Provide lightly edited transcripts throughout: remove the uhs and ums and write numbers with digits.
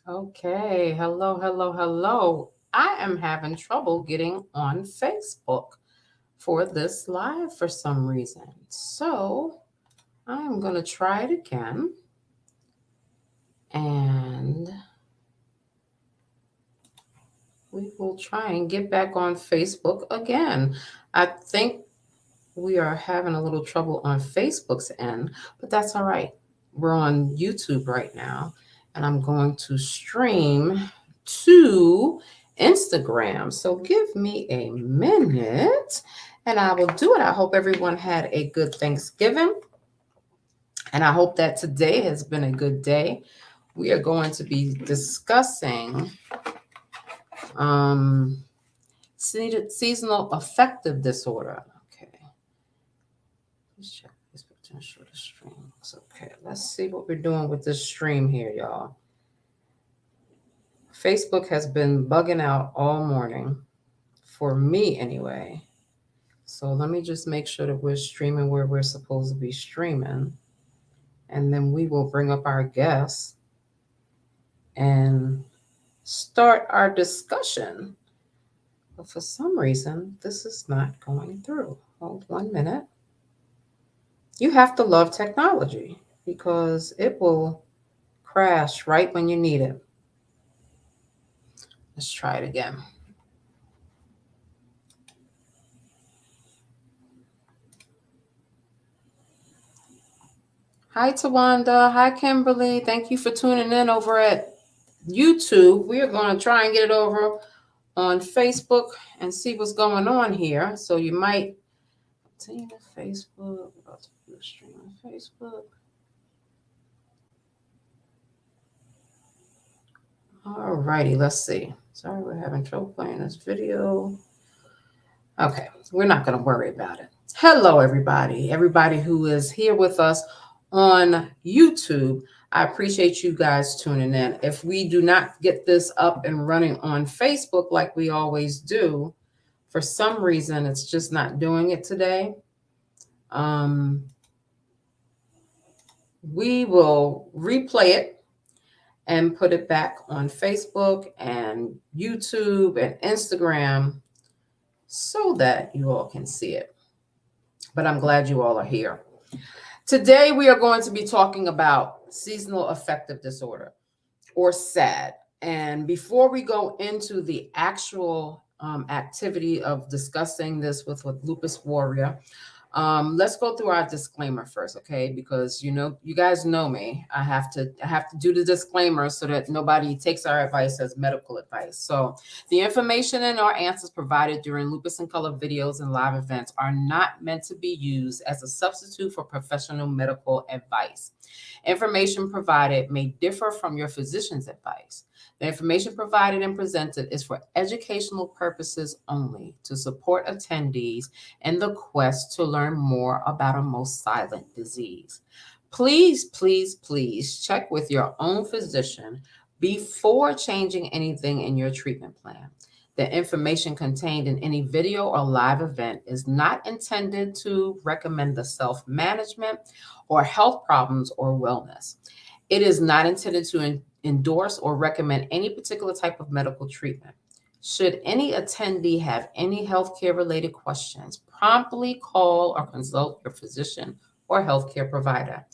Okay, hello, hello, hello. I am having trouble getting on Facebook for this live for some reason. So I'm going to try it again and we will try and get back on Facebook again. I think we are having a little trouble on Facebook's end, but that's all right. We're on YouTube right now, and I'm going to stream to Instagram. So give me a minute and I will do it. I hope everyone had a good Thanksgiving, and I hope that today has been a good day. We are going to be discussing um, seasonal affective disorder. Okay. Let's check this potential to stream. Okay, let's see what we're doing with this stream here, y'all. Facebook has been bugging out all morning, for me anyway. So let me just make sure that we're streaming where we're supposed to be streaming. And then we will bring up our guests and start our discussion. But for some reason, this is not going through. Hold 1 minute. You have to love technology because it will crash right when you need it. Let's try it again. Hi, Tawanda. Hi, Kimberly. Thank you for tuning in over at YouTube. We are going to try and get it over on Facebook and see what's going on here. So you might continue to Facebook. About to do a stream on Facebook. All righty, let's see. Sorry, we're having trouble playing this video. Okay, we're not going to worry about it. Hello, everybody. Everybody who is here with us on YouTube. I appreciate you guys tuning in. If we do not get this up and running on Facebook like we always do, for some reason it's just not doing it today. Um, we will replay it and put it back on Facebook and YouTube and Instagram so that you all can see it. But I'm glad you all are here. Today, we are going to be talking about seasonal affective disorder, or SAD. And before we go into the actual activity of discussing this with Lupus Warrior, let's go through our disclaimer first, okay? Because you guys know me. I have to do the disclaimer so that nobody takes our advice as medical advice. So the information and our answers provided during Lupus and Color videos and live events are not meant to be used as a substitute for professional medical advice. Information provided may differ from your physician's advice. The information provided and presented is for educational purposes only to support attendees in the quest to learn more about a most silent disease. Please, please, please check with your own physician before changing anything in your treatment plan. The information contained in any video or live event is not intended to recommend the self management or health problems or wellness. It is not intended to endorse or recommend any particular type of medical treatment. Should any attendee have any healthcare related questions, promptly call or consult your physician or healthcare provider.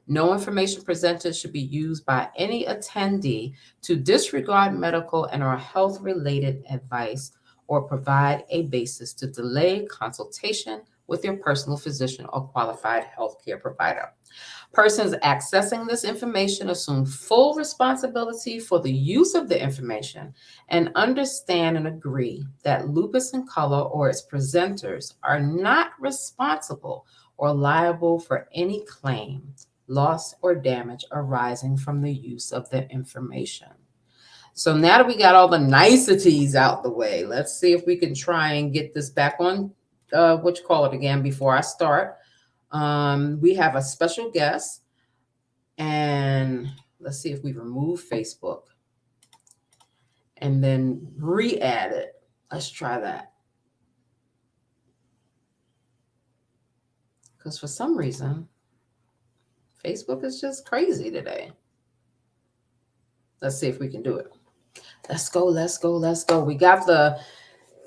No information presented should be used by any attendee to disregard medical and or health related advice or provide a basis to delay consultation with your personal physician or qualified healthcare provider. Persons accessing this information assume full responsibility for the use of the information and understand and agree that Lupus in Color or its presenters are not responsible or liable for any claim, loss, or damage arising from the use of the information. So now that we got all the niceties out the way, let's see if we can try and get this back on what you call it again before I start. We have a special guest, and let's see if we remove Facebook and then re-add it. Let's try that. Because for some reason, Facebook is just crazy today. Let's see if we can do it. Let's go, let's go, let's go. We got the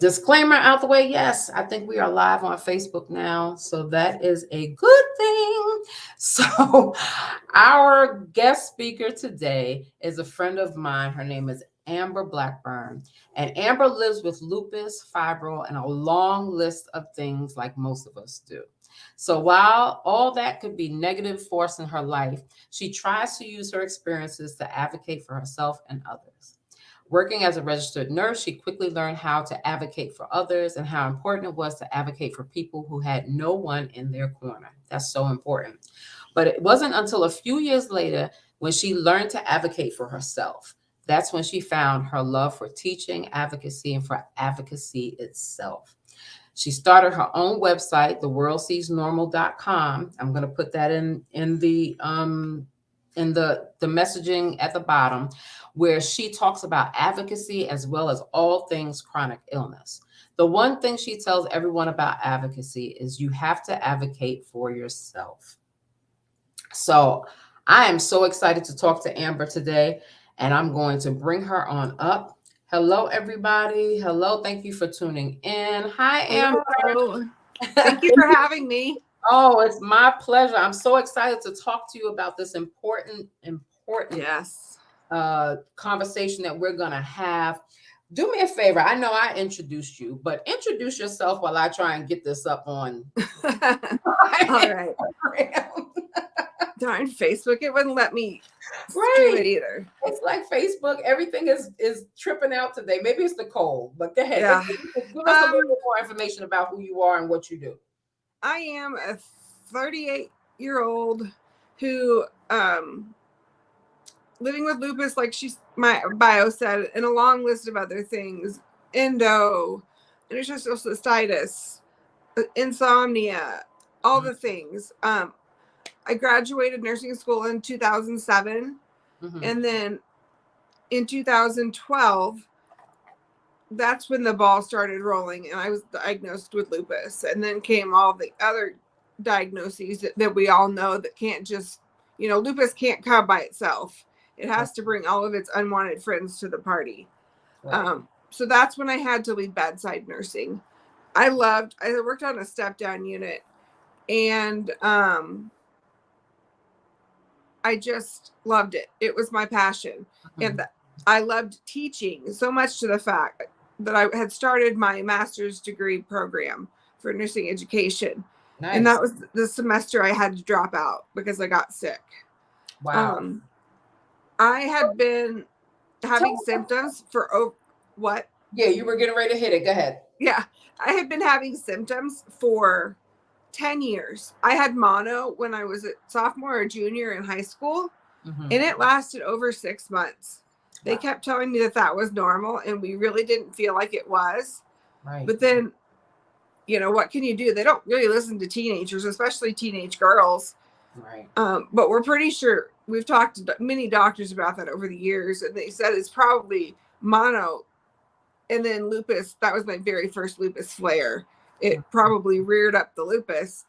disclaimer out the way. Yes, I think we are live on Facebook now. So that is a good thing. So, our guest speaker today is a friend of mine. Her name is Amber Blackburn. And Amber lives with lupus, fibro, and a long list of things like most of us do. So, while all that could be negative force in her life, she tries to use her experiences to advocate for herself and others. Working as a registered nurse, she quickly learned how to advocate for others and how important it was to advocate for people who had no one in their corner. That's so important. But it wasn't until a few years later when she learned to advocate for herself. That's when she found her love for teaching, advocacy, and for advocacy itself. She started her own website, theworldseesnormal.com. I'm going to put that in the messaging at the bottom, where she talks about advocacy as well as all things chronic illness. The one thing she tells everyone about advocacy is you have to advocate for yourself. So I am so excited to talk to Amber today, and I'm going to bring her on up. Hello, everybody. Hello. Thank you for tuning in. Hi, Amber. Hello. Thank you for having me. Oh, it's my pleasure. I'm so excited to talk to you about this important Yes. conversation that we're going to have. Do me a favor. I know I introduced you, but introduce yourself while I try and get this up on. All right. Darn Facebook, it wouldn't let me do it either. It's like Facebook. Everything is tripping out today. Maybe it's the cold, but go ahead. Yeah. Give us a little bit more information about who you are and what you do. I am a 38-year-old who living with lupus, like my bio said, and a long list of other things: endo, interstitial cystitis, insomnia, all the things. I graduated nursing school in 2007, and then in 2012, that's when the ball started rolling, and I was diagnosed with lupus. And then came all the other diagnoses that we all know that can't just, lupus can't come by itself. It has to bring all of its unwanted friends to the party. Right. So that's when I had to leave bedside nursing. I worked on a step-down unit, and I just loved it. It was my passion. And I loved teaching so much, to the fact that I had started my master's degree program for nursing education. Nice. And that was the semester I had to drop out because I got sick. Wow. I had been having symptoms for what? Yeah, you were getting ready to hit it. Go ahead. Yeah. I had been having symptoms for 10 years. I had mono when I was a sophomore or junior in high school, and it lasted over 6 months. They kept telling me that was normal, and we really didn't feel like it was. Right. But then, what can you do? They don't really listen to teenagers, especially teenage girls. Right. But we're pretty sure, we've talked to many doctors about that over the years, and they said it's probably mono. And then lupus, that was my very first lupus flare. It probably reared up the lupus.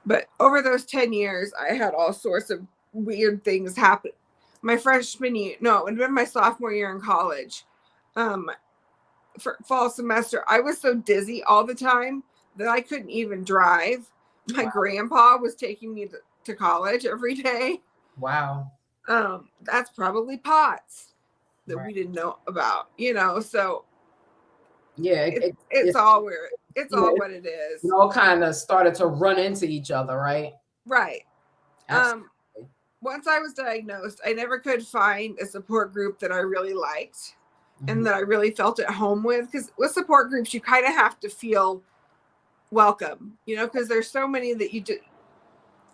But over those 10 years, I had all sorts of weird things happen. My freshman year, no, it would have been my sophomore year in college. For fall semester, I was so dizzy all the time that I couldn't even drive. My grandpa was taking me to college every day. Wow. That's probably POTS that we didn't know about, so yeah, it's all weird. It's all what it is. We all kind of started to run into each other, right? Right. Absolutely. Once I was diagnosed, I never could find a support group that I really liked and that I really felt at home with. Because with support groups, you kind of have to feel welcome, because there's so many that you do.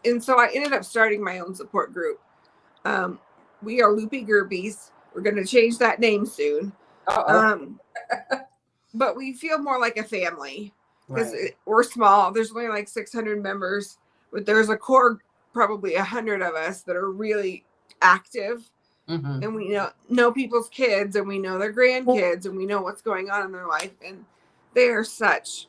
And so I ended up starting my own support group. We are Loopy Groupies. We're going to change that name soon. But we feel more like a family because we're small. There's only like 600 members, but there's a core, probably 100 of us that are really active. And we know people's kids, and we know their grandkids, and we know what's going on in their life. And they are such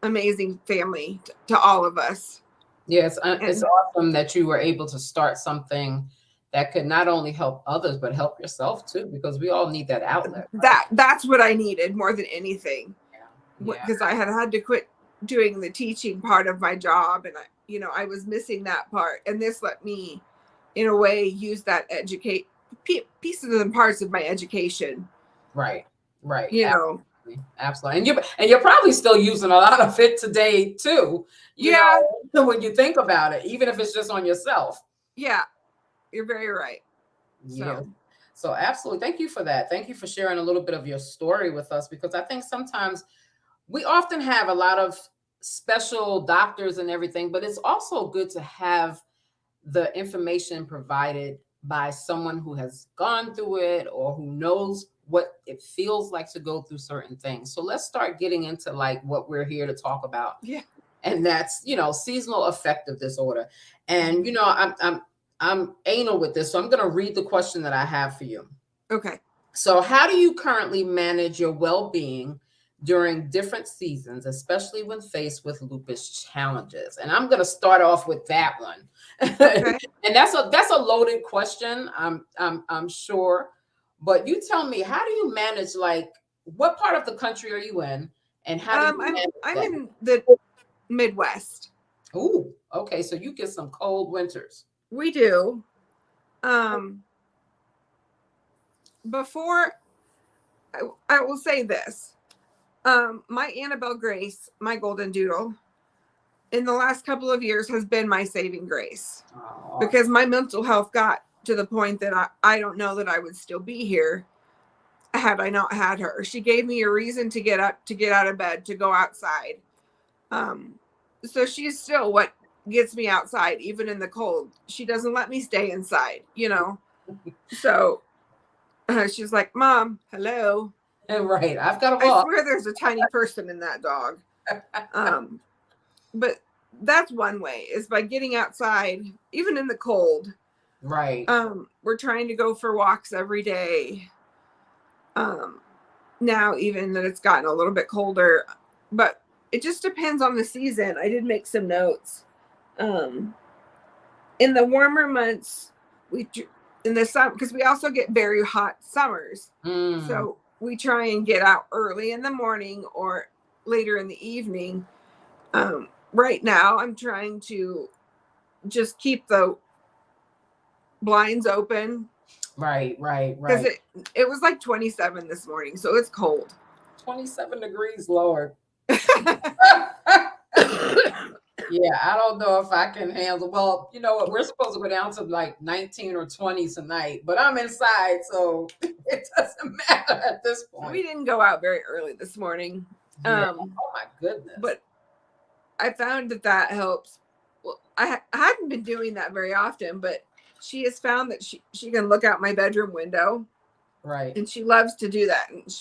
amazing family to all of us. Yes, it's awesome that you were able to start something that could not only help others, but help yourself too, because we all need that outlet. That's what I needed more than anything. Yeah. Because I had to quit doing the teaching part of my job, and I was missing that part, and this let me in a way use that pieces and parts of my education. Right. Absolutely. And you're probably still using a lot of it today too, when you think about it, even if it's just on yourself. Yeah, you're very right. Yeah. So absolutely. Thank you for that. Thank you for sharing a little bit of your story with us, because I think sometimes we often have a lot of special doctors and everything, but it's also good to have the information provided by someone who has gone through it or who knows what it feels like to go through certain things. So let's start getting into like what we're here to talk about. Yeah. And that's, seasonal affective disorder. And, I'm anal with this, so I'm going to read the question that I have for you. Okay. So how do you currently manage your well-being during different seasons, especially when faced with lupus challenges? And I'm going to start off with that one. Okay. And that's a loaded question, I'm sure. But you tell me, how do you manage, like, what part of the country are you in? And how do you manage I'm that? in the Midwest. Ooh, okay. So you get some cold winters. We do. Before, I will say this. My Annabelle Grace, my golden doodle, in the last couple of years has been my saving grace. Aww. Because my mental health got to the point that I don't know that I would still be here had I not had her. She gave me a reason to get up, to get out of bed, to go outside. So she's still what gets me outside, even in the cold. She doesn't let me stay inside, So she's like, Mom, hello. Right. I've got to walk. I swear there's a tiny person in that dog. But that's one way, is by getting outside, even in the cold. Right. We're trying to go for walks every day. Now, even that it's gotten a little bit colder, but it just depends on the season. I did make some notes. In the warmer months, in the summer, because we also get very hot summers. So we try and get out early in the morning or later in the evening. Right now, I'm trying to just keep the blinds open. Right. Because it was like 27 this morning, so it's cold. 27 degrees lower. Yeah, I don't know if I can handle. Well, you know what? We're supposed to go down to like 19 or 20 tonight, but I'm inside, so it doesn't matter at this point. We didn't go out very early this morning. Yeah. Oh my goodness! But I found that helps. Well, I hadn't been doing that very often, but she has found that she can look out my bedroom window, right? And she loves to do that. And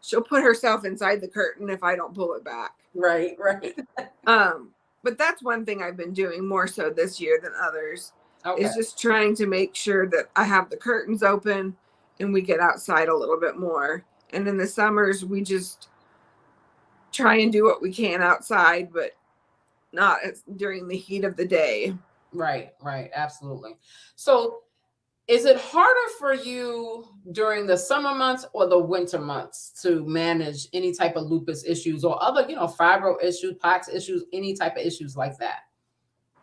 she'll put herself inside the curtain if I don't pull it back. Right. But that's one thing I've been doing more so this year than others. Okay. Is just trying to make sure that I have the curtains open and we get outside a little bit more. And in the summers, we just try and do what we can outside, but not during the heat of the day. Right. Absolutely. So is it harder for you during the summer months or the winter months to manage any type of lupus issues or other, fibro issues, pox issues, any type of issues like that?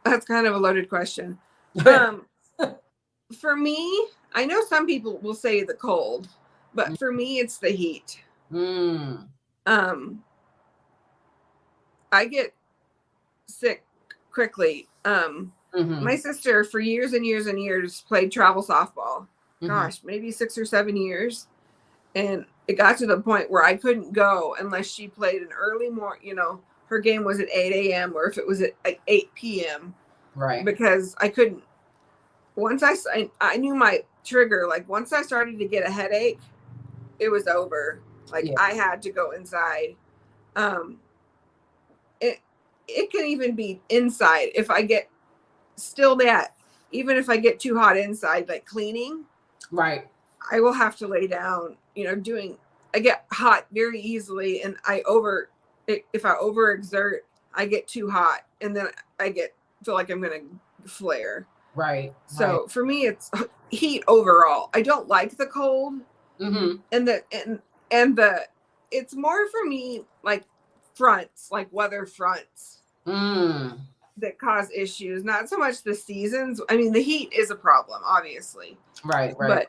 That's kind of a loaded question. For me, I know some people will say the cold, but for me, it's the heat. I get sick quickly. My sister, for years and years and years, played travel softball. Gosh, maybe 6 or 7 years. And it got to the point where I couldn't go unless she played an early morning, her game was at 8 a.m. or if it was at like 8 p.m. Right. Because I couldn't. Once I knew my trigger, like once I started to get a headache, it was over. Like I had to go inside. It can even be inside if I get still that, even if I get too hot inside, like cleaning, right, I will have to lay down, I get hot very easily, and if I overexert, I get too hot, and then feel like I'm going to flare. Right. So for me, it's heat overall. I don't like the cold, Mm-hmm. and it's more for me like fronts, like weather fronts that cause issues, not so much the seasons. I mean, the heat is a problem, obviously. Right. Right.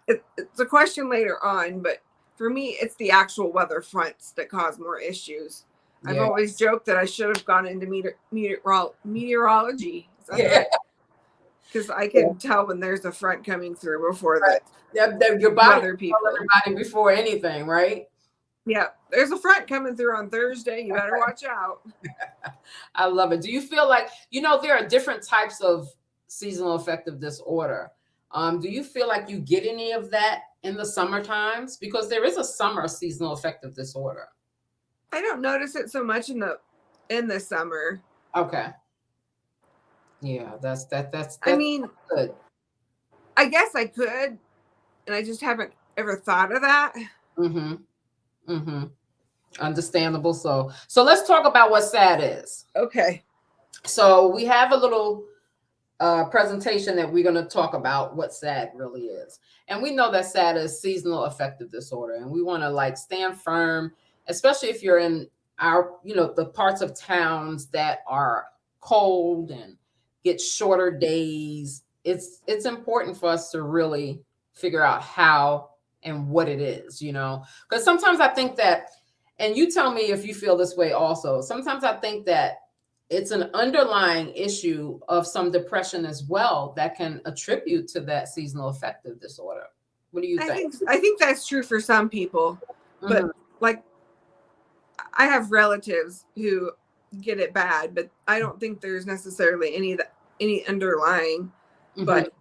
But it's a question later on. But for me, it's the actual weather fronts that cause more issues. Yeah. I've always joked that I should have gone into meteorology. Is that Yeah. right? Because I can tell when there's a front coming through before Right. Your body weather people. everybody before anything, right? Yeah, there's a front coming through on Thursday. You better watch out. I love it. Do you feel like, there are different types of seasonal affective disorder? Do you feel like you get any of that in the summer times? Because there is a summer seasonal affective disorder. I don't notice it so much in the summer. Okay. Yeah, that's I mean, good. I guess I could, and I just haven't ever thought of that. Mm-hmm. Mm-hmm. Understandable. So let's talk about what SAD is. Okay. So we have a little presentation that we're going to talk about what SAD really is. And we know that SAD is seasonal affective disorder. And we want to stand firm, especially if you're in our, the parts of towns that are cold and get shorter days. It's important for us to really figure out how and what it is, because sometimes I think that, and you tell me if you feel this way also, sometimes I think that it's an underlying issue of some depression as well that can attribute to that seasonal affective disorder. What do you think? I think that's true for some people, but I have relatives who get it bad, but I don't think there's necessarily any underlying. But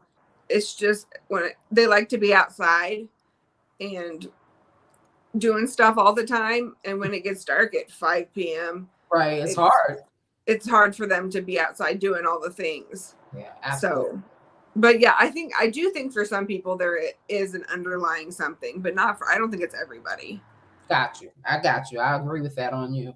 it's just when they like to be outside and doing stuff all the time, and when it gets dark at 5 p.m. Right, it's hard. It's hard for them to be outside doing all the things. Yeah, absolutely. So, but yeah, I do think for some people there is an underlying something, but I don't think it's everybody. Got you. I got you. I agree with that on you.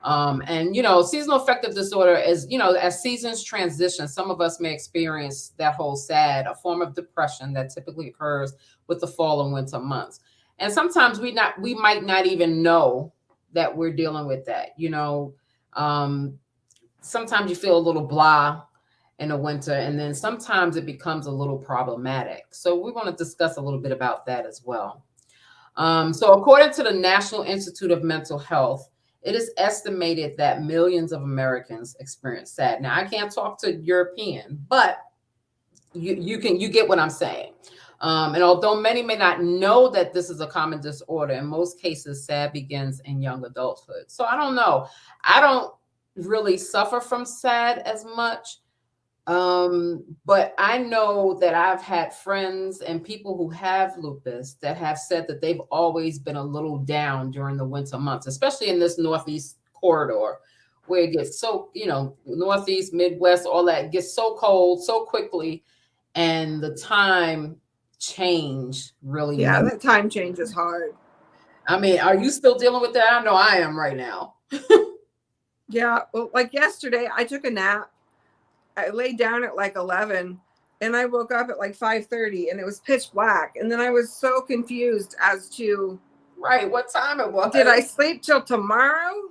And seasonal affective disorder is, as seasons transition, some of us may experience that whole SAD, a form of depression that typically occurs with the fall and winter months. And sometimes we might not even know that we're dealing with that. Sometimes you feel a little blah in the winter, and then sometimes it becomes a little problematic. So we want to discuss a little bit about that as well. So according to the National Institute of Mental Health, it is estimated that millions of Americans experience SAD. Now, I can't talk to European, but you get what I'm saying. And although many may not know that this is a common disorder, in most cases, SAD begins in young adulthood. So I don't know. I don't really suffer from SAD as much. But I know that I've had friends and people who have lupus that have said that they've always been a little down during the winter months, especially in this Northeast corridor where it gets so, Northeast, Midwest, all that gets so cold so quickly. And the time change really. Yeah, that time change is hard. I mean, are you still dealing with that? I know I am right now. Yeah. Well, like yesterday, I took a nap. I laid down at 11 and I woke up at 5:30 and it was pitch black. And then I was so confused as to what time it was. Did I sleep till tomorrow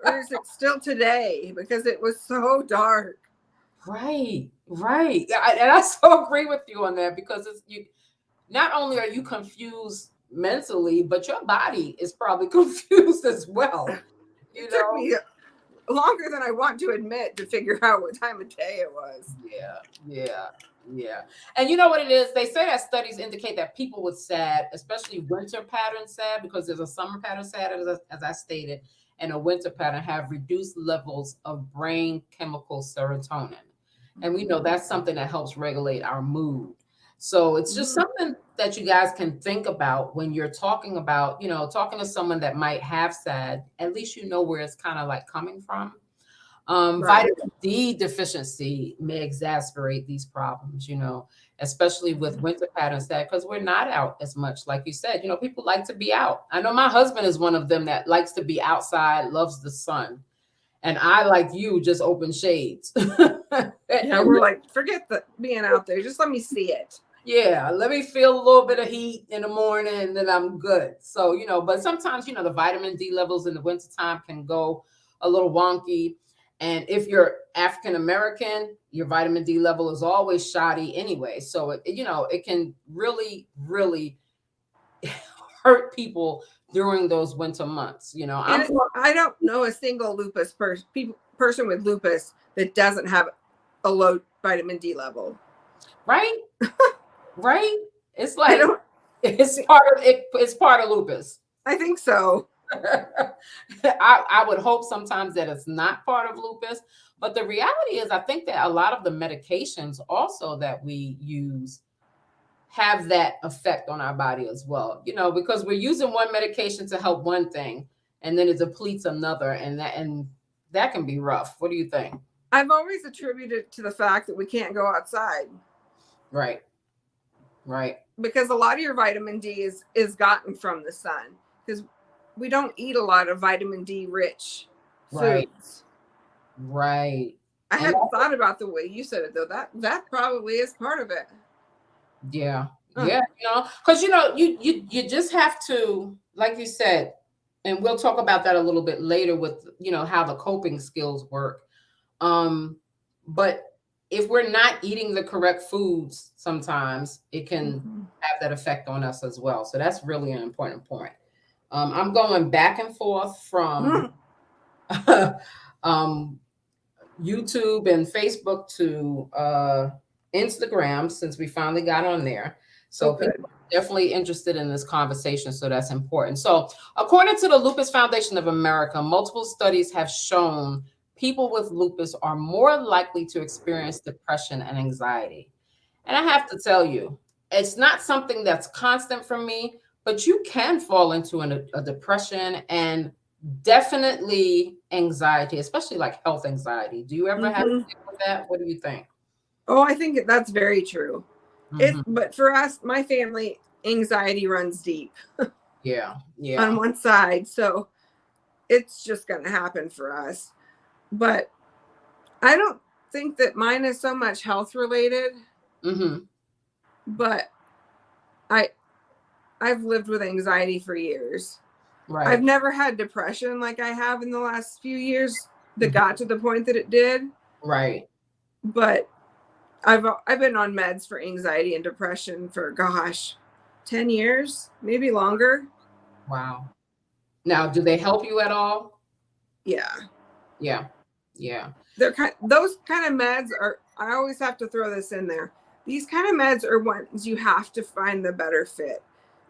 or is it still today? Because it was so dark. Right. And I so agree with you on that, because not only are you confused mentally, but your body is probably confused as well. It took me longer than I want to admit to figure out what time of day it was. Yeah. And you know what it is? They say that studies indicate that people with SAD, especially winter pattern SAD, because there's a summer pattern SAD, as I stated, and a winter pattern, have reduced levels of brain chemical serotonin. And we know that's something that helps regulate our mood. So it's just something that you guys can think about when you're talking about, talking to someone that might have SAD. At least you know where it's kind of coming from. Vitamin D deficiency may exacerbate these problems, especially with winter pattern SAD, because we're not out as much. Like you said, people like to be out. I know my husband is one of them that likes to be outside, loves the sun. And I, like you, just open shades. Yeah, we're like, forget the being out there. Just let me see it. Yeah, let me feel a little bit of heat in the morning and then I'm good. So, but sometimes, the vitamin D levels in the wintertime can go a little wonky. And if you're African American, your vitamin D level is always shoddy anyway. So, it can really, really hurt people during those winter months. I don't know a single person with lupus that doesn't have a low vitamin D level. Right? Right? It's like it's part of lupus. I think so. I would hope sometimes that it's not part of lupus, but the reality is I think that a lot of the medications also that we use have that effect on our body as well, because we're using one medication to help one thing and then it depletes another, and that can be rough. What do you think? I've always attributed it to the fact that we can't go outside. Right. Because a lot of your vitamin D is gotten from the sun, because we don't eat a lot of vitamin D rich foods. Right. I hadn't thought about the way you said it though. That probably is part of it. Yeah. Yeah. Because you just have to, like you said, and we'll talk about that a little bit later with how the coping skills work. But if we're not eating the correct foods, sometimes it can have that effect on us as well. So that's really an important point. I'm going back and forth from YouTube and Facebook to Instagram since we finally got on there. So people are definitely interested in this conversation. So that's important. So according to the Lupus Foundation of America, multiple studies have shown people with lupus are more likely to experience depression and anxiety. And I have to tell you, it's not something that's constant for me, but you can fall into a depression and definitely anxiety, especially like health anxiety. Do you ever have to deal with that? What do you think? Oh, I think that's very true. But for us, my family, anxiety runs deep. Yeah. On one side. So it's just going to happen for us. But I don't think that mine is so much health related. But I've lived with anxiety for years. Right. I've never had depression like I have in the last few years that got to the point that it did. Right. But I've been on meds for anxiety and depression for 10 years, maybe longer. Wow. Now, do they help you at all? Yeah. Those kind of meds are, I always have to throw this in there. These kind of meds are ones you have to find the better fit.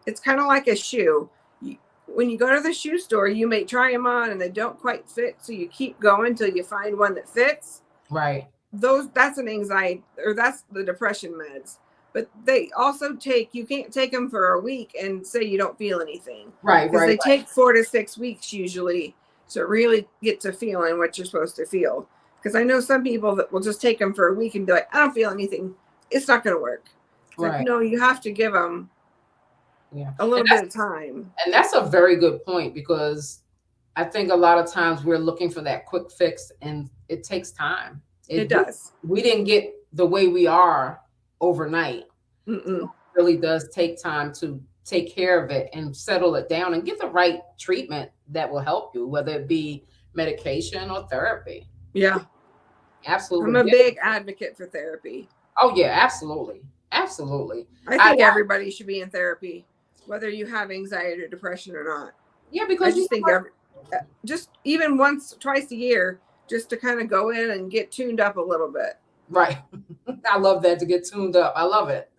It's kind of like a shoe. When you go to the shoe store, you may try them on and they don't quite fit. So you keep going till you find one that fits. Right. That's an anxiety, or that's the depression meds. But they also you can't take them for a week and say you don't feel anything. Right. Because they take 4 to 6 weeks usually to really get to feeling what you're supposed to feel. Because I know some people that will just take them for a week and be like, I don't feel anything. It's not going to work. Right. Like, no, you have to give them a little bit of time. And that's a very good point, because I think a lot of times we're looking for that quick fix and it takes time. It does. We didn't get the way we are overnight. It really does take time to take care of it and settle it down and get the right treatment that will help you, whether it be medication or therapy. Yeah. Absolutely. I'm a big advocate for therapy. Oh, yeah, absolutely. Absolutely. I think everybody should be in therapy, whether you have anxiety or depression or not. Yeah, because I just think just even once, twice a year, just to kind of go in and get tuned up a little bit. Right. I love that, to get tuned up. I love it.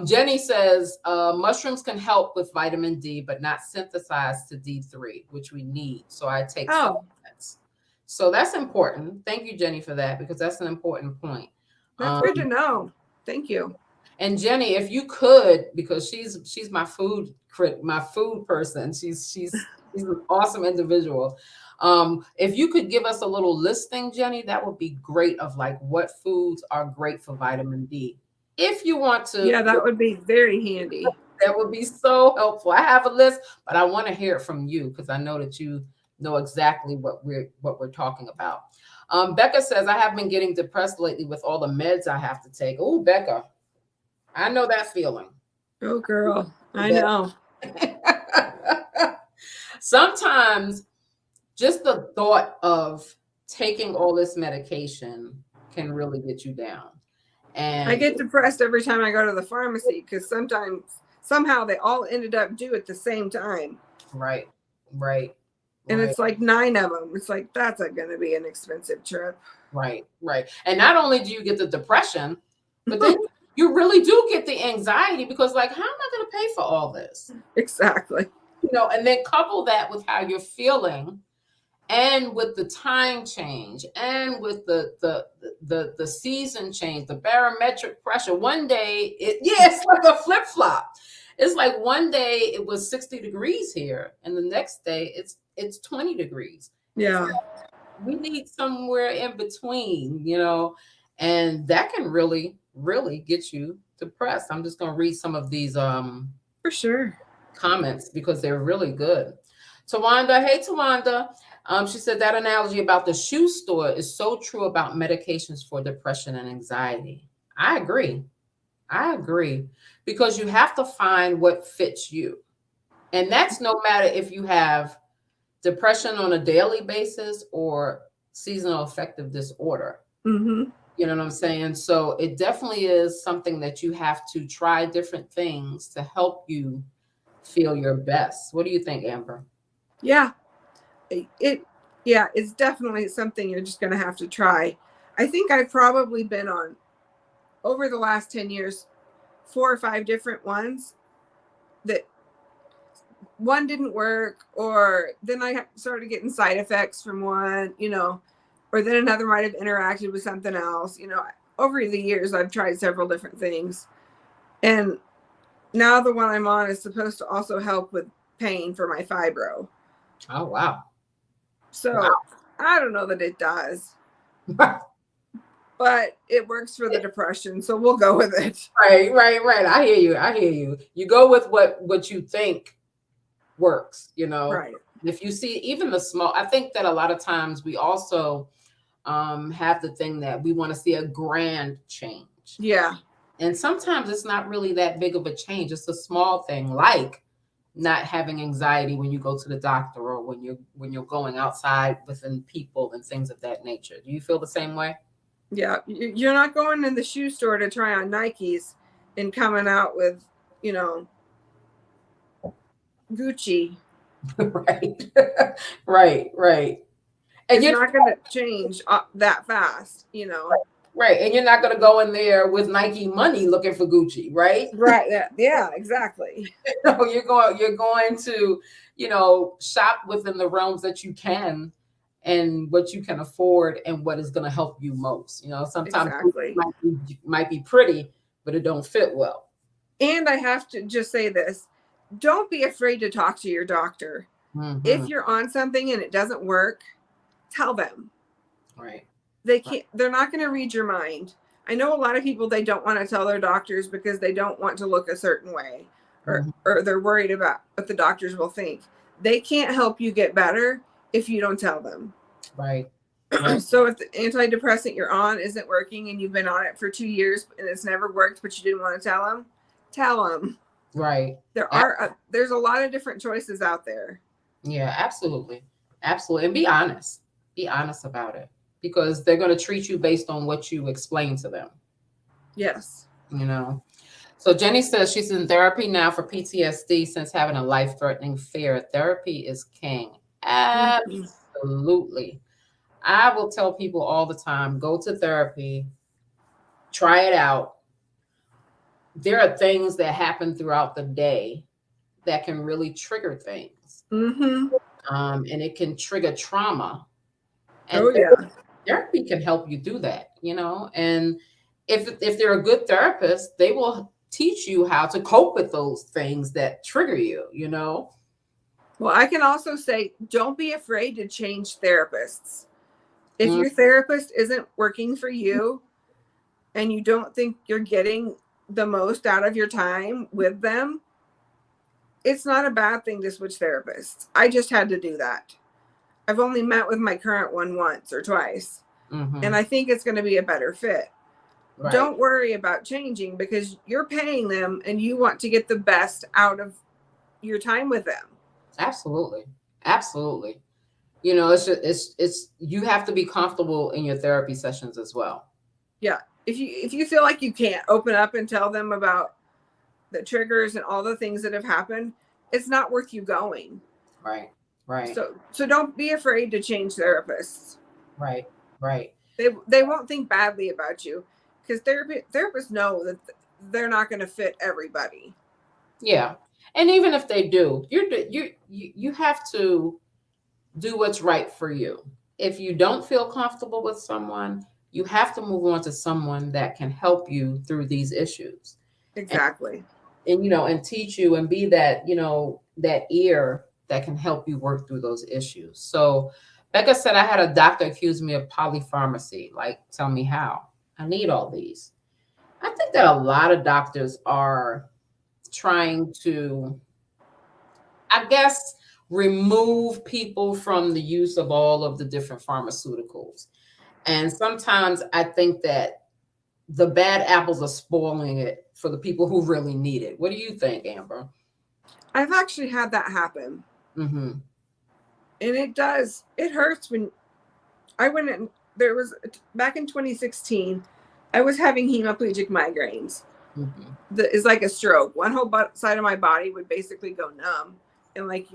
Jenny says mushrooms can help with vitamin D, but not synthesize to D3, which we need. So I take supplements. So that's important. Thank you, Jenny, for that, because that's an important point. That's good to know. Thank you. And Jenny, if you could, because she's my food person. She's an awesome individual. If you could give us a little listing, Jenny, that would be great, of like what foods are great for vitamin D. If you want to. Yeah, that would be very handy. That would be so helpful. I have a list, but I want to hear it from you, because I know that you know exactly what we're talking about. Becca says, I have been getting depressed lately with all the meds I have to take. Oh, Becca, I know that feeling. Oh, girl, I know. Sometimes just the thought of taking all this medication can really get you down. And I get depressed every time I go to the pharmacy because somehow they all ended up due at the same time. Right. And it's like 9 of them. It's like, that's going to be an expensive trip. Right. And not only do you get the depression, but then you really do get the anxiety because, like, how am I going to pay for all this? Exactly. And then couple that with how you're feeling, and with the time change, and with the season change, the barometric pressure. One day, it's like a flip flop. It's like one day it was 60 degrees here, and the next day it's 20 degrees. Yeah. We need somewhere in between, and that can really, really get you depressed. I'm just going to read some of these for sure comments because they're really good. Tawanda, hey Tawanda. She said that analogy about the shoe store is so true about medications for depression and anxiety. I agree. Because you have to find what fits you. And that's no matter if you have depression on a daily basis or seasonal affective disorder. Mm-hmm. You know what I'm saying? So it definitely is something that you have to try different things to help you feel your best. What do you think, Amber? Yeah. It's definitely something you're just going to have to try. I think I've probably been on, over the last 10 years, 4 or 5 different ones that one didn't work, or then I started getting side effects from one, or then another might have interacted with something else. Over the years, I've tried several different things. And now the one I'm on is supposed to also help with pain for my fibro. Oh, wow. So I don't know that it does. But it works for the depression, so we'll go with it. Right. I hear you. You go with what you think works, Right. If you see even the small, I think that a lot of times we also have the thing that we want to see a grand change. Yeah. And sometimes it's not really that big of a change. It's a small thing, like not having anxiety when you go to the doctor, or when you're going outside within people and things of that nature. Do you feel the same way? Yeah, you're not going in the shoe store to try on Nikes and coming out with, Gucci. Right. And it's not going to change that fast, Right. And you're not going to go in there with Nike money looking for Gucci, right? Right. Yeah, exactly. You're going to, shop within the realms that you can, and what you can afford, and what is going to help you most. Sometimes exactly. might be pretty, but it don't fit well. And I have to just say this. Don't be afraid to talk to your doctor. Mm-hmm. If you're on something and it doesn't work, tell them. Right. They're not going to read your mind. I know a lot of people, they don't want to tell their doctors because they don't want to look a certain way, or they're worried about what the doctors will think. They can't help you get better if you don't tell them. Right. So if the antidepressant you're on isn't working and you've been on it for 2 years and it's never worked, but you didn't want to tell them. Right. There's a lot of different choices out there. Yeah, absolutely. And be honest about it, because they're going to treat you based on what you explain to them. Yes. So Jenny says she's in therapy now for PTSD since having a life-threatening fear. Therapy is king. Absolutely. I will tell people all the time, go to therapy, try it out. There are things that happen throughout the day that can really trigger things. Mm-hmm. And it can trigger trauma. And therapy can help you do that, and if they're a good therapist, they will teach you how to cope with those things that trigger you, Well, I can also say, don't be afraid to change therapists. If your therapist isn't working for you and you don't think you're getting the most out of your time with them, it's not a bad thing to switch therapists. I just had to do that. I've only met with my current one once or twice. And I think it's going to be a better fit. Right. Don't worry about changing because you're paying them and you want to get the best out of your time with them. Absolutely. Absolutely. You know, it's you have to be comfortable in your therapy sessions as well. Yeah. If you feel like you can't open up and tell them about the triggers and all the things that have happened, it's not worth you going. Right. Right. So don't be afraid to change therapists. Right. Right. They won't think badly about you because therapists know that they're not going to fit everybody. Yeah. And even if they do, you have to do what's right for you. If you don't feel comfortable with someone, you have to move on to someone that can help you through these issues. Exactly. And you know, and teach you and be that, you know, that ear that can help you work through those issues. So Becca said, I had a doctor accuse me of polypharmacy. Like, tell me how. I need all these. I think that a lot of doctors are trying to, I guess, remove people from the use of all of the different pharmaceuticals. And sometimes I think that the bad apples are spoiling it for the people who really need it. What do you think, Amber? I've actually had that happen. And it hurts when I went in, there was, back in 2016, I was having hemiplegic migraines. It's like a stroke. One whole side of my body would basically go numb. And like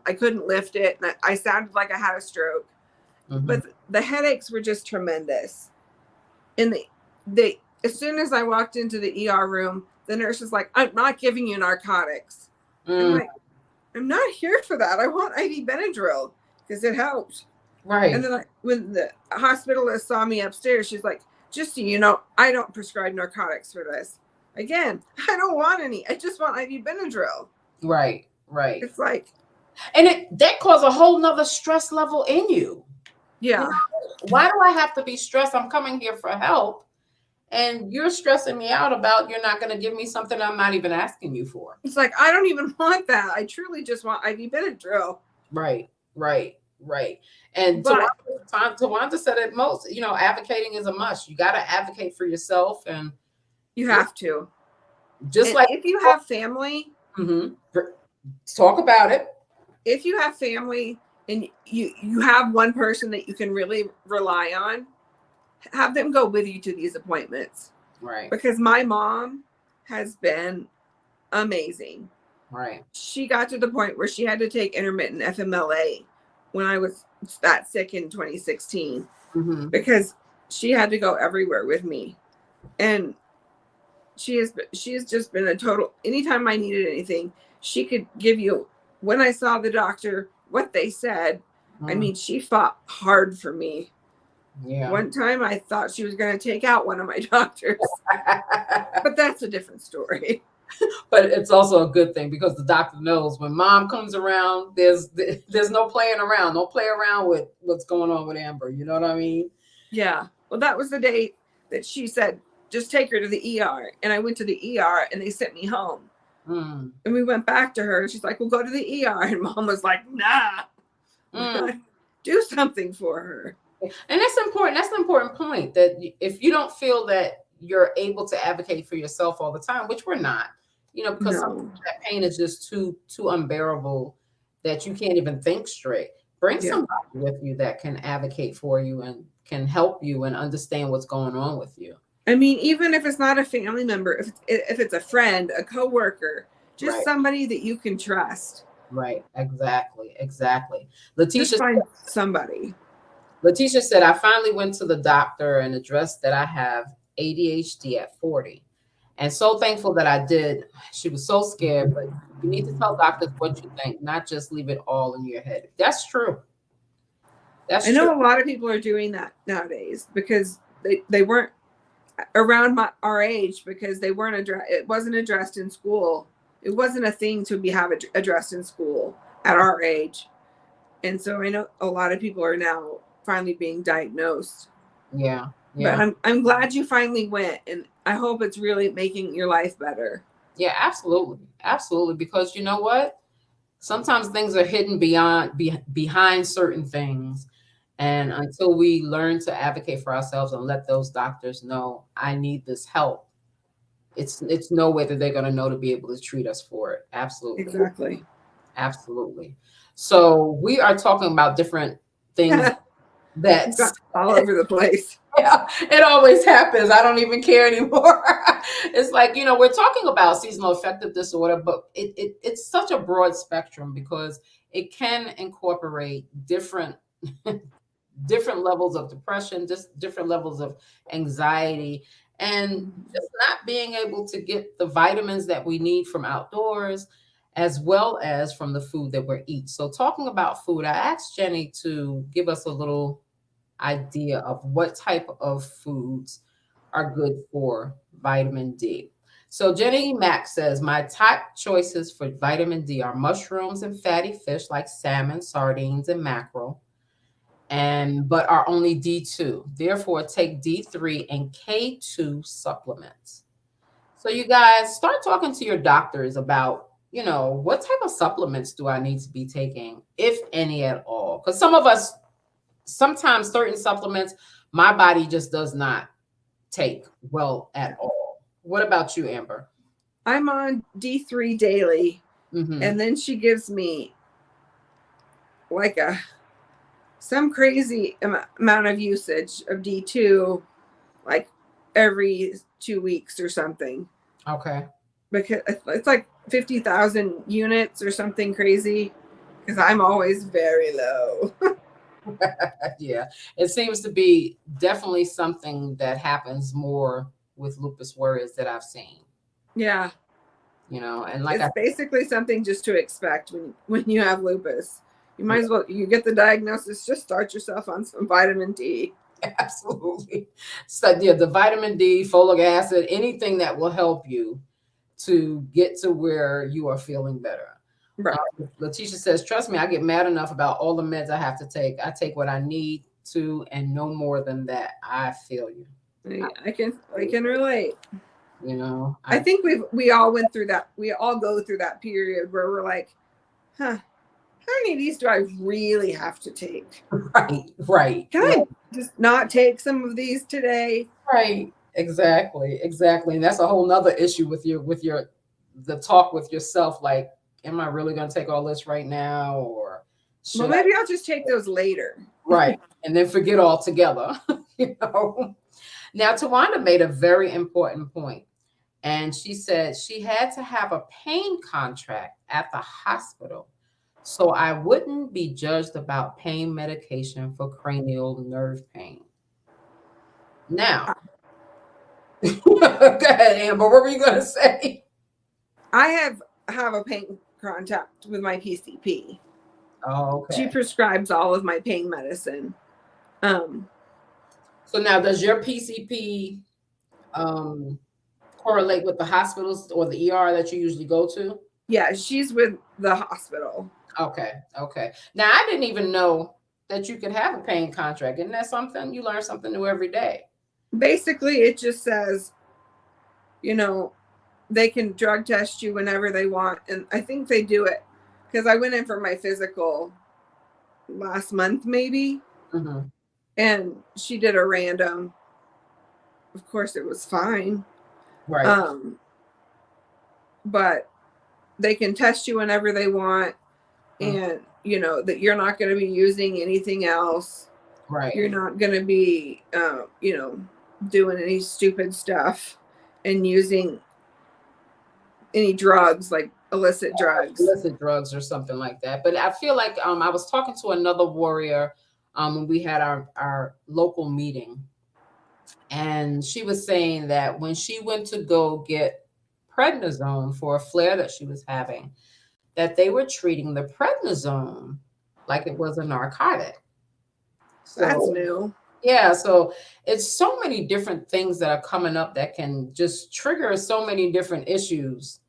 I couldn't lift it. And I sounded like I had a stroke. But the headaches were just tremendous. And they as soon as I walked into the ER room, the nurse was like, I'm not giving you narcotics. I'm like, I'm not here for that. I want IV Benadryl because it helps. Right. And then when the hospitalist saw me upstairs, she's like, just so you know, I don't prescribe narcotics for this. Again, I don't want any. I just want IV Benadryl. Right. Right. It's like, and that caused a whole nother stress level in you. Yeah. You know, why do I have to be stressed? I'm coming here for help. And you're stressing me out about you're not going to give me something I'm not even asking you for. It's like, I don't even want that. I truly just want IV Benadryl. Right. And Tawanda said it most, you know, advocating is a must. You got to advocate for yourself. And you have to. Just like if you have family. Talk about it. If you have family and you have one person that you can really rely on, have them go with you to these appointments. Right. Because my mom has been amazing. Right. She got to the point where she had to take intermittent FMLA when I was that sick in 2016 because she had to go everywhere with me. And she has just been a total, anytime I needed anything, she could give you, when I saw the doctor, what they said. I mean, she fought hard for me. Yeah. One time I thought she was going to take out one of my doctors, but that's a different story. But it's also a good thing because the doctor knows when mom comes around, there's no playing around. Don't play around with what's going on with Amber. You know what I mean? Yeah. Well, that was the day that she said, just take her to the ER. And I went to the ER and they sent me home. And we went back to her. And she's like, well, go to the ER. And mom was like, nah, do something for her. And that's important. That's an important point that if you don't feel that you're able to advocate for yourself all the time, which we're not, you know, because that pain is just too unbearable that you can't even think straight. Bring somebody with you that can advocate for you and can help you and understand what's going on with you. I mean, even if it's not a family member, if it's a friend, a coworker, just somebody that you can trust. Right. Exactly. Letitia, just find somebody. Letitia said, I finally went to the doctor and addressed that I have ADHD at 40. And so thankful that I did. She was so scared, but you need to tell doctors what you think, not just leave it all in your head. That's true. I know a lot of people are doing that nowadays because they weren't around our age because they weren't it wasn't addressed in school. It wasn't a thing to have addressed in school at our age. And so I know a lot of people are now finally being diagnosed. Yeah. But I'm glad you finally went, and I hope it's really making your life better. Yeah, absolutely. Because you know what? Sometimes things are hidden behind certain things, And until we learn to advocate for ourselves and let those doctors know, I need this help, it's no way that they're going to know to be able to treat us for it. Absolutely. Exactly. Absolutely. So we are talking about different things that's all over the place. yeah, it always happens. I don't even care anymore. It's like, we're talking about seasonal affective disorder, but it's such a broad spectrum because it can incorporate different different levels of depression, just different levels of anxiety, and just not being able to get the vitamins that we need from outdoors as well as from the food that we're eating. So talking about food, I asked Jenny to give us a little idea of what type of foods are good for vitamin D. So Jenny Mack says, my top choices for vitamin D are mushrooms and fatty fish like salmon, sardines, and mackerel, but are only D2. Therefore, take D3 and K2 supplements. So you guys start talking to your doctors about, what type of supplements do I need to be taking, if any at all? Because some of us, sometimes certain supplements, my body just does not take well at all. What about you, Amber? I'm on D3 daily, Mm-hmm. and then she gives me like some crazy amount of usage of D2, like every 2 weeks or something. Okay. Because it's like 50,000 units or something crazy, because I'm always very low. Yeah, it seems to be definitely something that happens more with lupus warriors that I've seen. Yeah. And like it's basically something just to expect when you have lupus. You might as well, you get the diagnosis, just start yourself on some vitamin D. Absolutely. So yeah, the vitamin D, folic acid, anything that will help you to get to where you are feeling better. Right. Letitia says, trust me, I get mad enough about all the meds I have to take. I take what I need to and no more than that. I feel you. I can relate. I think we all went through that. We all go through that period where we're like, how many of these do I really have to take? Right. Can I just not take some of these today? Right. Exactly. And that's a whole nother issue with the talk with yourself. Like, am I really going to take all this right now? Or maybe I'll just take those later. Right. And then forget altogether. Now, Tawanda made a very important point. And she said she had to have a pain contract at the hospital so I wouldn't be judged about pain medication for cranial nerve pain. Now, go ahead, Amber. What were you going to say? I have a pain contract with my PCP. Oh, okay. She prescribes all of my pain medicine. So now, does your PCP correlate with the hospitals or the ER that you usually go to? Yeah, she's with the hospital. Okay. Now, I didn't even know that you could have a pain contract. Isn't that something? You learn something new every day. Basically, it just says, they can drug test you whenever they want. And I think they do it because I went in for my physical last month, maybe. Mm-hmm. And she did a random. Of course, it was fine. Right. But they can test you whenever they want. And, that you're not going to be using anything else. Right. You're not going to be, doing any stupid stuff and using any drugs, like illicit drugs or something like that. But I feel like I was talking to another warrior when we had our local meeting, and she was saying that when she went to go get prednisone for a flare that she was having, that they were treating the prednisone like it was a narcotic. So, that's new. Yeah, so it's so many different things that are coming up that can just trigger so many different issues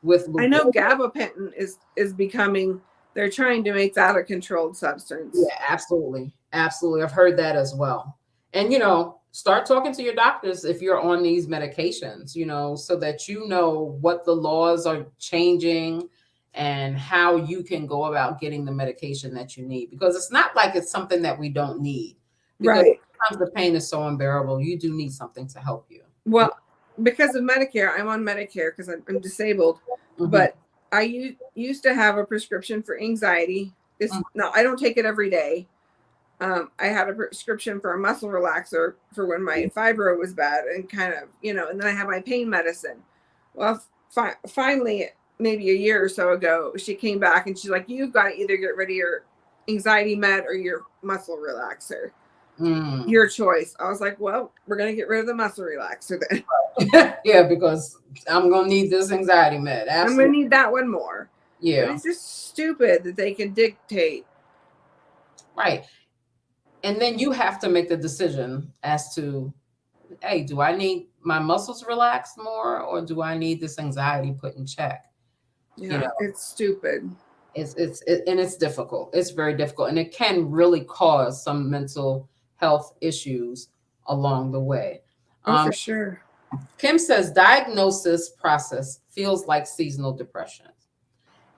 with lupus. I know gabapentin is becoming, they're trying to make that a controlled substance. Yeah, absolutely. I've heard that as well. And, start talking to your doctors if you're on these medications, so that what the laws are changing and how you can go about getting the medication that you need, because it's not like it's something that we don't need, because Right. sometimes the pain is so unbearable. You do need something to help you. Well, because of Medicare, I'm on Medicare because I'm disabled, but I used to have a prescription for anxiety. It's no, I don't take it every day. I had a prescription for a muscle relaxer for when my fibro was bad and kind of, and then I have my pain medicine. Well, finally, maybe a year or so ago, she came back and she's like, you've got to either get rid of your anxiety med or your muscle relaxer. Your choice. I was like, well, we're going to get rid of the muscle relaxer then. Yeah, because I'm going to need this anxiety med. Absolutely. I'm going to need that one more. Yeah. But it's just stupid that they can dictate. Right. And then you have to make the decision as to, hey, do I need my muscles relaxed more, or do I need this anxiety put in check? Yeah, it's stupid. It's difficult. It's very difficult. And it can really cause some mental health issues along the way. For sure. Kim says diagnosis process feels like seasonal depression.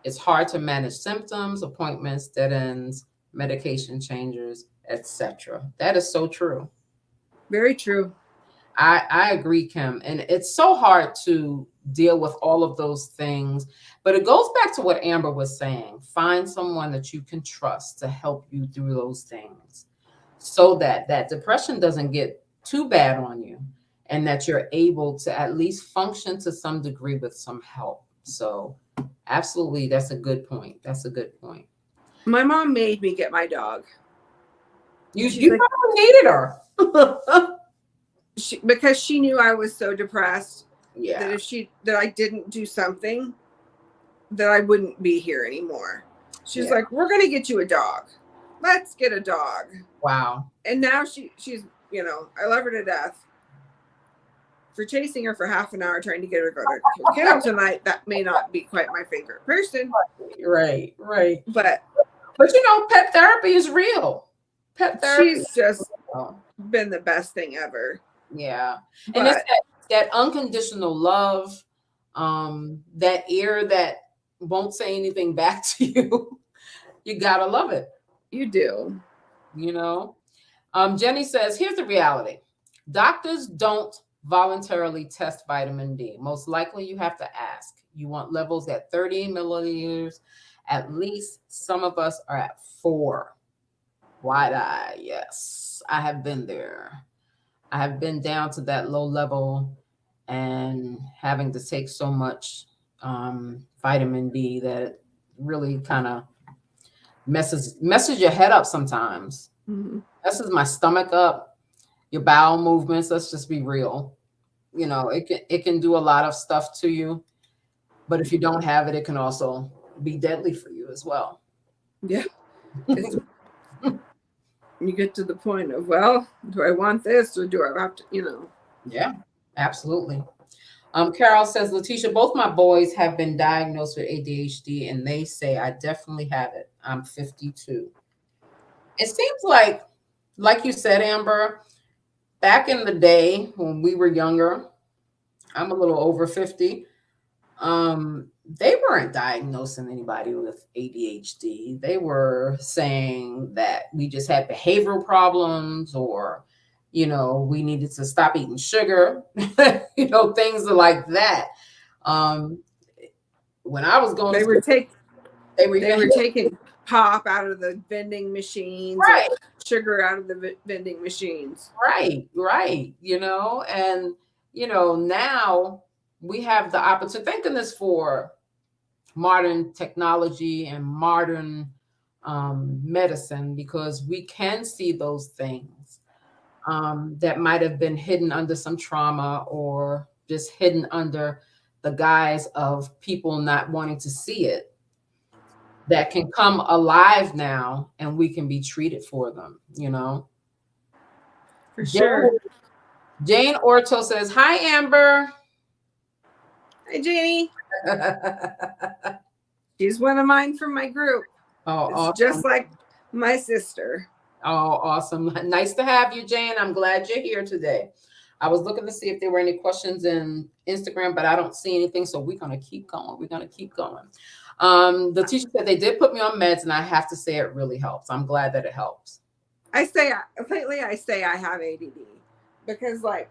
It's hard to manage symptoms, appointments, dead ends, medication changes, etc. That is so true. Very true. I agree, Kim. And it's so hard to deal with all of those things. But it goes back to what Amber was saying. Find someone that you can trust to help you through those things, so that that depression doesn't get too bad on you, and that you're able to at least function to some degree with some help. So absolutely, that's a good point. That's a good point. My mom made me get my dog. You probably needed her. Because she knew I was so depressed. Yeah. That I didn't do something, that I wouldn't be here anymore. She's like, we're going to get you a dog. Let's get a dog. Wow. And now she's, I love her to death. For chasing her for half an hour trying to get her to go to kennel tonight, that may not be quite my favorite person. Right. But pet therapy is real. Pet therapy. She's just been the best thing ever. Yeah. And it's that unconditional love, that ear that won't say anything back to you. You gotta love it. You do. Jenny says, here's the reality. Doctors don't voluntarily test vitamin D. Most likely you have to ask. You want levels at 30 milliliters. At least some of us are at 4. Wide eye. Yes, I have been there. I have been down to that low level and having to take so much vitamin D that it really kind of messes your head up sometimes. Messes my stomach up, your bowel movements. Let's just be real. It can do a lot of stuff to you, but if you don't have it, it can also be deadly for you as well. Yeah. You get to the point of, well, do I want this or do I have to, Yeah, absolutely. Carol says, Letitia, both my boys have been diagnosed with ADHD and they say I definitely have it. I'm 52. It seems like you said, Amber, back in the day when we were younger, I'm a little over 50, they weren't diagnosing anybody with ADHD. They were saying that we just had behavioral problems, or, we needed to stop eating sugar, things like that. When I was going, they were taking pop out of the vending machines, right? Sugar out of the vending machines, right. And now we have the opportunity. Thank goodness for modern technology and modern medicine, because we can see those things that might have been hidden under some trauma, or just hidden under the guise of people not wanting to see it, that can come alive now, and we can be treated for them, For sure. Jane Orto says, hi, Amber. Hi, Janie. She's one of mine from my group. Oh, awesome. Just like my sister. Oh, awesome. Nice to have you, Jane. I'm glad you're here today. I was looking to see if there were any questions in Instagram, but I don't see anything. So we're going to keep going. We're going to keep going. The teacher said they did put me on meds, and I have to say it really helps. I'm glad that it helps. I say I have ADD because like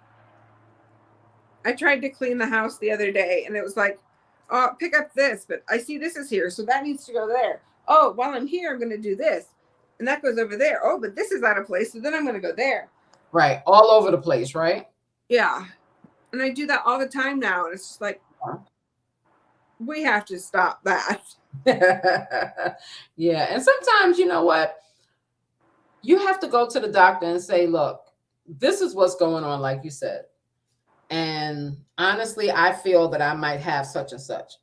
I tried to clean the house the other day and it was like, oh, pick up this, but I see this is here, so that needs to go there. Oh, while I'm here, I'm going to do this, and that goes over there. Oh, but this is out of place, so then I'm going to go there. Right, all over the place, right? Yeah, and I do that all the time now, and it's just like, we have to stop that. Yeah, and sometimes, you know what? You have to go to the doctor and say, look, this is what's going on, like you said. And honestly, I feel that I might have such and such.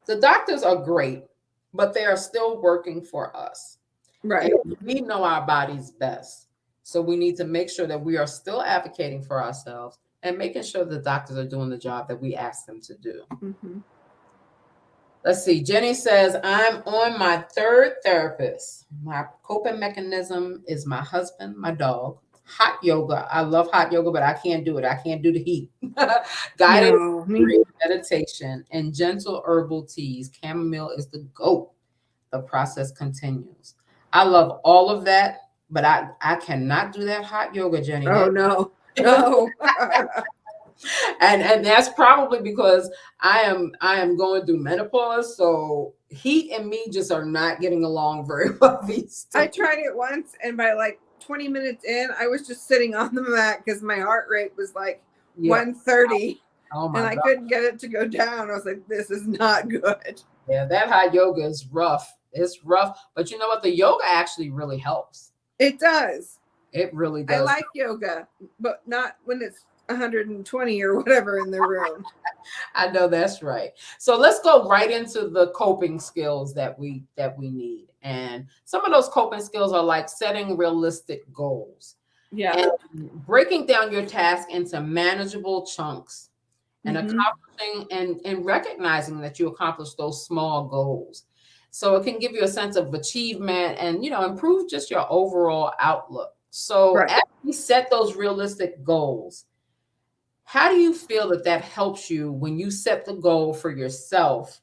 The doctors are great, but they are still working for us. Right. And we know our bodies best. So we need to make sure that we are still advocating for ourselves and making sure the doctors are doing the job that we ask them to do. Mm-hmm. Let's see. Jenny says, I'm on my third therapist. My coping mechanism is my husband, my dog. Hot yoga. I love hot yoga, but I can't do it. I can't do the heat. Guided meditation and gentle herbal teas. Chamomile is the GOAT. The process continues. I love all of that, but I cannot do that hot yoga, Jenny. Oh, no. And that's probably because I am going through menopause, so heat and me just are not getting along very well these days. I tried it once, and by like 20 minutes in, I was just sitting on the mat because my heart rate was like 130. Oh my God. I couldn't get it to go down. I was like, this is not good. Yeah, that hot yoga is rough. It's rough, but you know what? The yoga actually really helps. It does. It really does. I like yoga, but not when it's 120 or whatever in the room. I know that's right. So let's go right into the coping skills that we need. And some of those coping skills are like setting realistic goals. Yeah. And breaking down your task into manageable chunks and accomplishing and recognizing that you accomplished those small goals. So it can give you a sense of achievement and, improve just your overall outlook. So as we set those realistic goals, how do you feel that helps you when you set the goal for yourself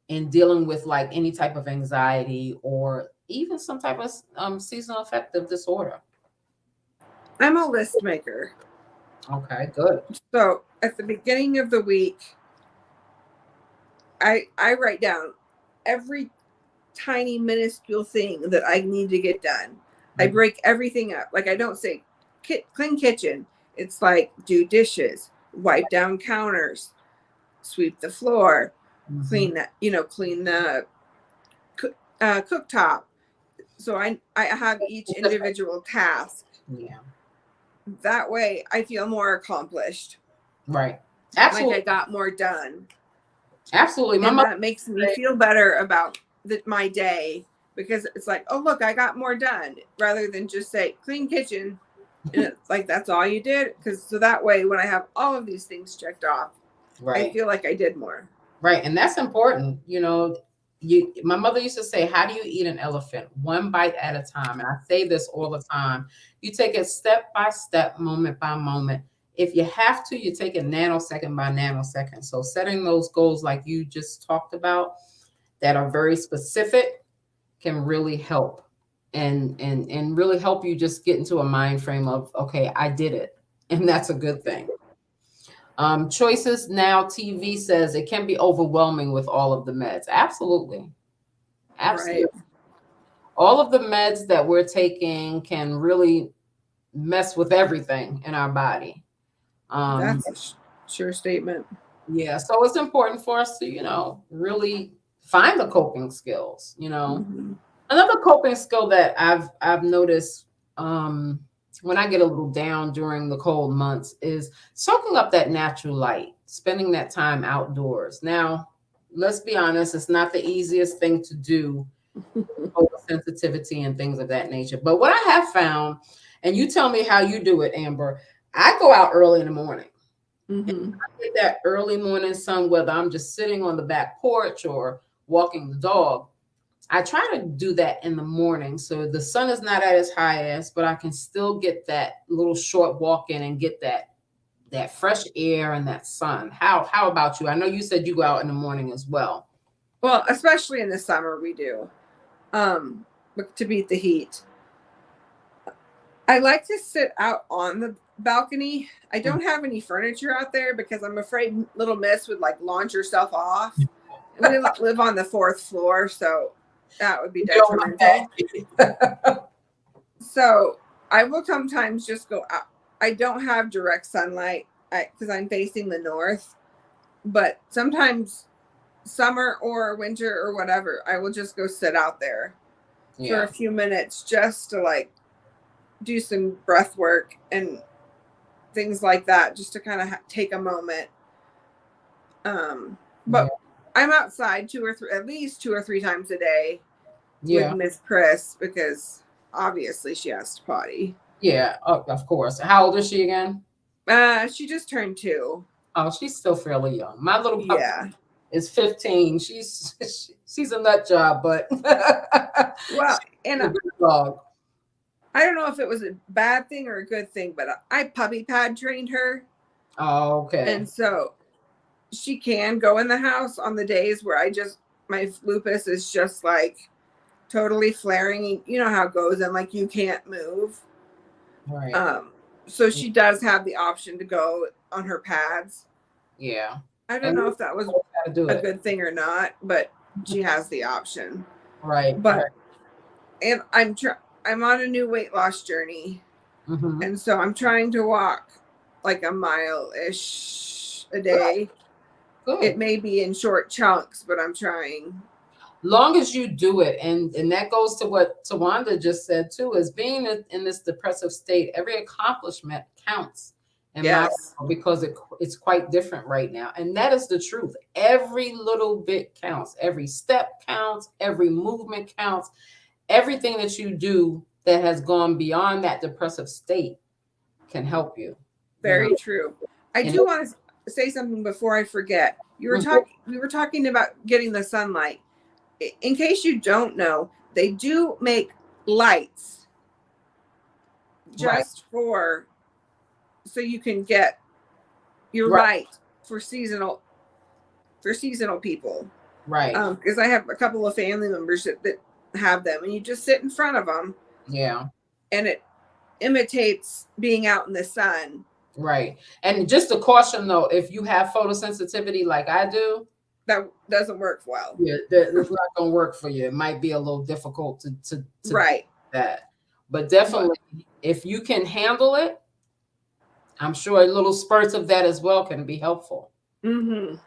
in dealing with like any type of anxiety or even some type of seasonal affective disorder? I'm a list maker. Okay, good. So at the beginning of the week, I write down every tiny minuscule thing that I need to get done. Mm-hmm. I break everything up. Like I don't say clean kitchen. It's like do dishes, wipe down counters, sweep the floor, clean that, clean the cooktop. So I have each individual task. Yeah. That way I feel more accomplished. Right. Absolutely. Like I got more done. Absolutely. And that makes me feel better about my day because it's like, oh, look, I got more done rather than just say clean kitchen. And it's like, that's all you did. So that way, when I have all of these things checked off, I feel like I did more. Right. And that's important. My mother used to say, how do you eat an elephant? One bite at a time. And I say this all the time. You take it step by step, moment by moment. If you have to, you take it nanosecond by nanosecond. So setting those goals like you just talked about that are very specific can really help and really help you just get into a mind frame of, okay, I did it. And that's a good thing. Choices Now TV says it can be overwhelming with all of the meds. Absolutely. Absolutely. Right. All of the meds that we're taking can really mess with everything in our body. That's a sure statement. Yeah. So it's important for us to, really find the coping skills, Mm-hmm. Another coping skill that I've noticed when I get a little down during the cold months is soaking up that natural light, spending that time outdoors. Now, let's be honest, it's not the easiest thing to do, sensitivity and things of that nature. But what I have found, and you tell me how you do it, Amber, I go out early in the morning. Mm-hmm. And I get that early morning sun, whether I'm just sitting on the back porch or walking the dog. I try to do that in the morning so the sun is not at its highest, but I can still get that little short walk in and get that that fresh air and that sun. How about you? I know you said you go out in the morning as well. Well, especially in the summer we do. To beat the heat. I like to sit out on the balcony. I don't have any furniture out there because I'm afraid little Miss would like launch herself off. And we live on the 4th floor, so that would be detrimental. So I will sometimes just go out. I don't have direct sunlight because I'm facing the north, but sometimes summer or winter or whatever, I will just go sit out there for a few minutes just to like do some breath work and things like that, just to kind of take a moment. But I'm outside at least 2 or 3 times a day with Miss Chris because obviously she has to potty. Yeah, of course. How old is she again? She just turned 2. Oh, she's still fairly young. My little puppy is 15. She's a nut job, but well, and a good dog. I don't know if it was a bad thing or a good thing, but I puppy pad trained her. Oh, okay. And so she can go in the house on the days where my lupus is just like totally flaring. You know how it goes, and like you can't move. Right. So she does have the option to go on her pads. Yeah. I don't know if that was a good thing or not, but she has the option. Right. But and I'm on a new weight loss journey. And so I'm trying to walk like a mile-ish a day. Good. It may be in short chunks, but I'm trying. Long as you do it, and that goes to what Tawanda just said too, is being in this depressive state, every accomplishment counts. Because it's quite different right now. And that is the truth. Every little bit counts. Every step counts. Every movement counts. Everything that you do that has gone beyond that depressive state can help you. Very true. I do want to say something before I forget. We were talking about getting the sunlight. In case you don't know, they do make lights just so you can get your light for seasonal people. Right. Because I have a couple of family members that have them, and you just sit in front of them. Yeah. And it imitates being out in the sun. Right. And just a caution though, if you have photosensitivity like I do, that doesn't work well. Yeah, it's not going to work for you. It might be a little difficult to do that. But definitely, if you can handle it, I'm sure little spurts of that as well can be helpful. And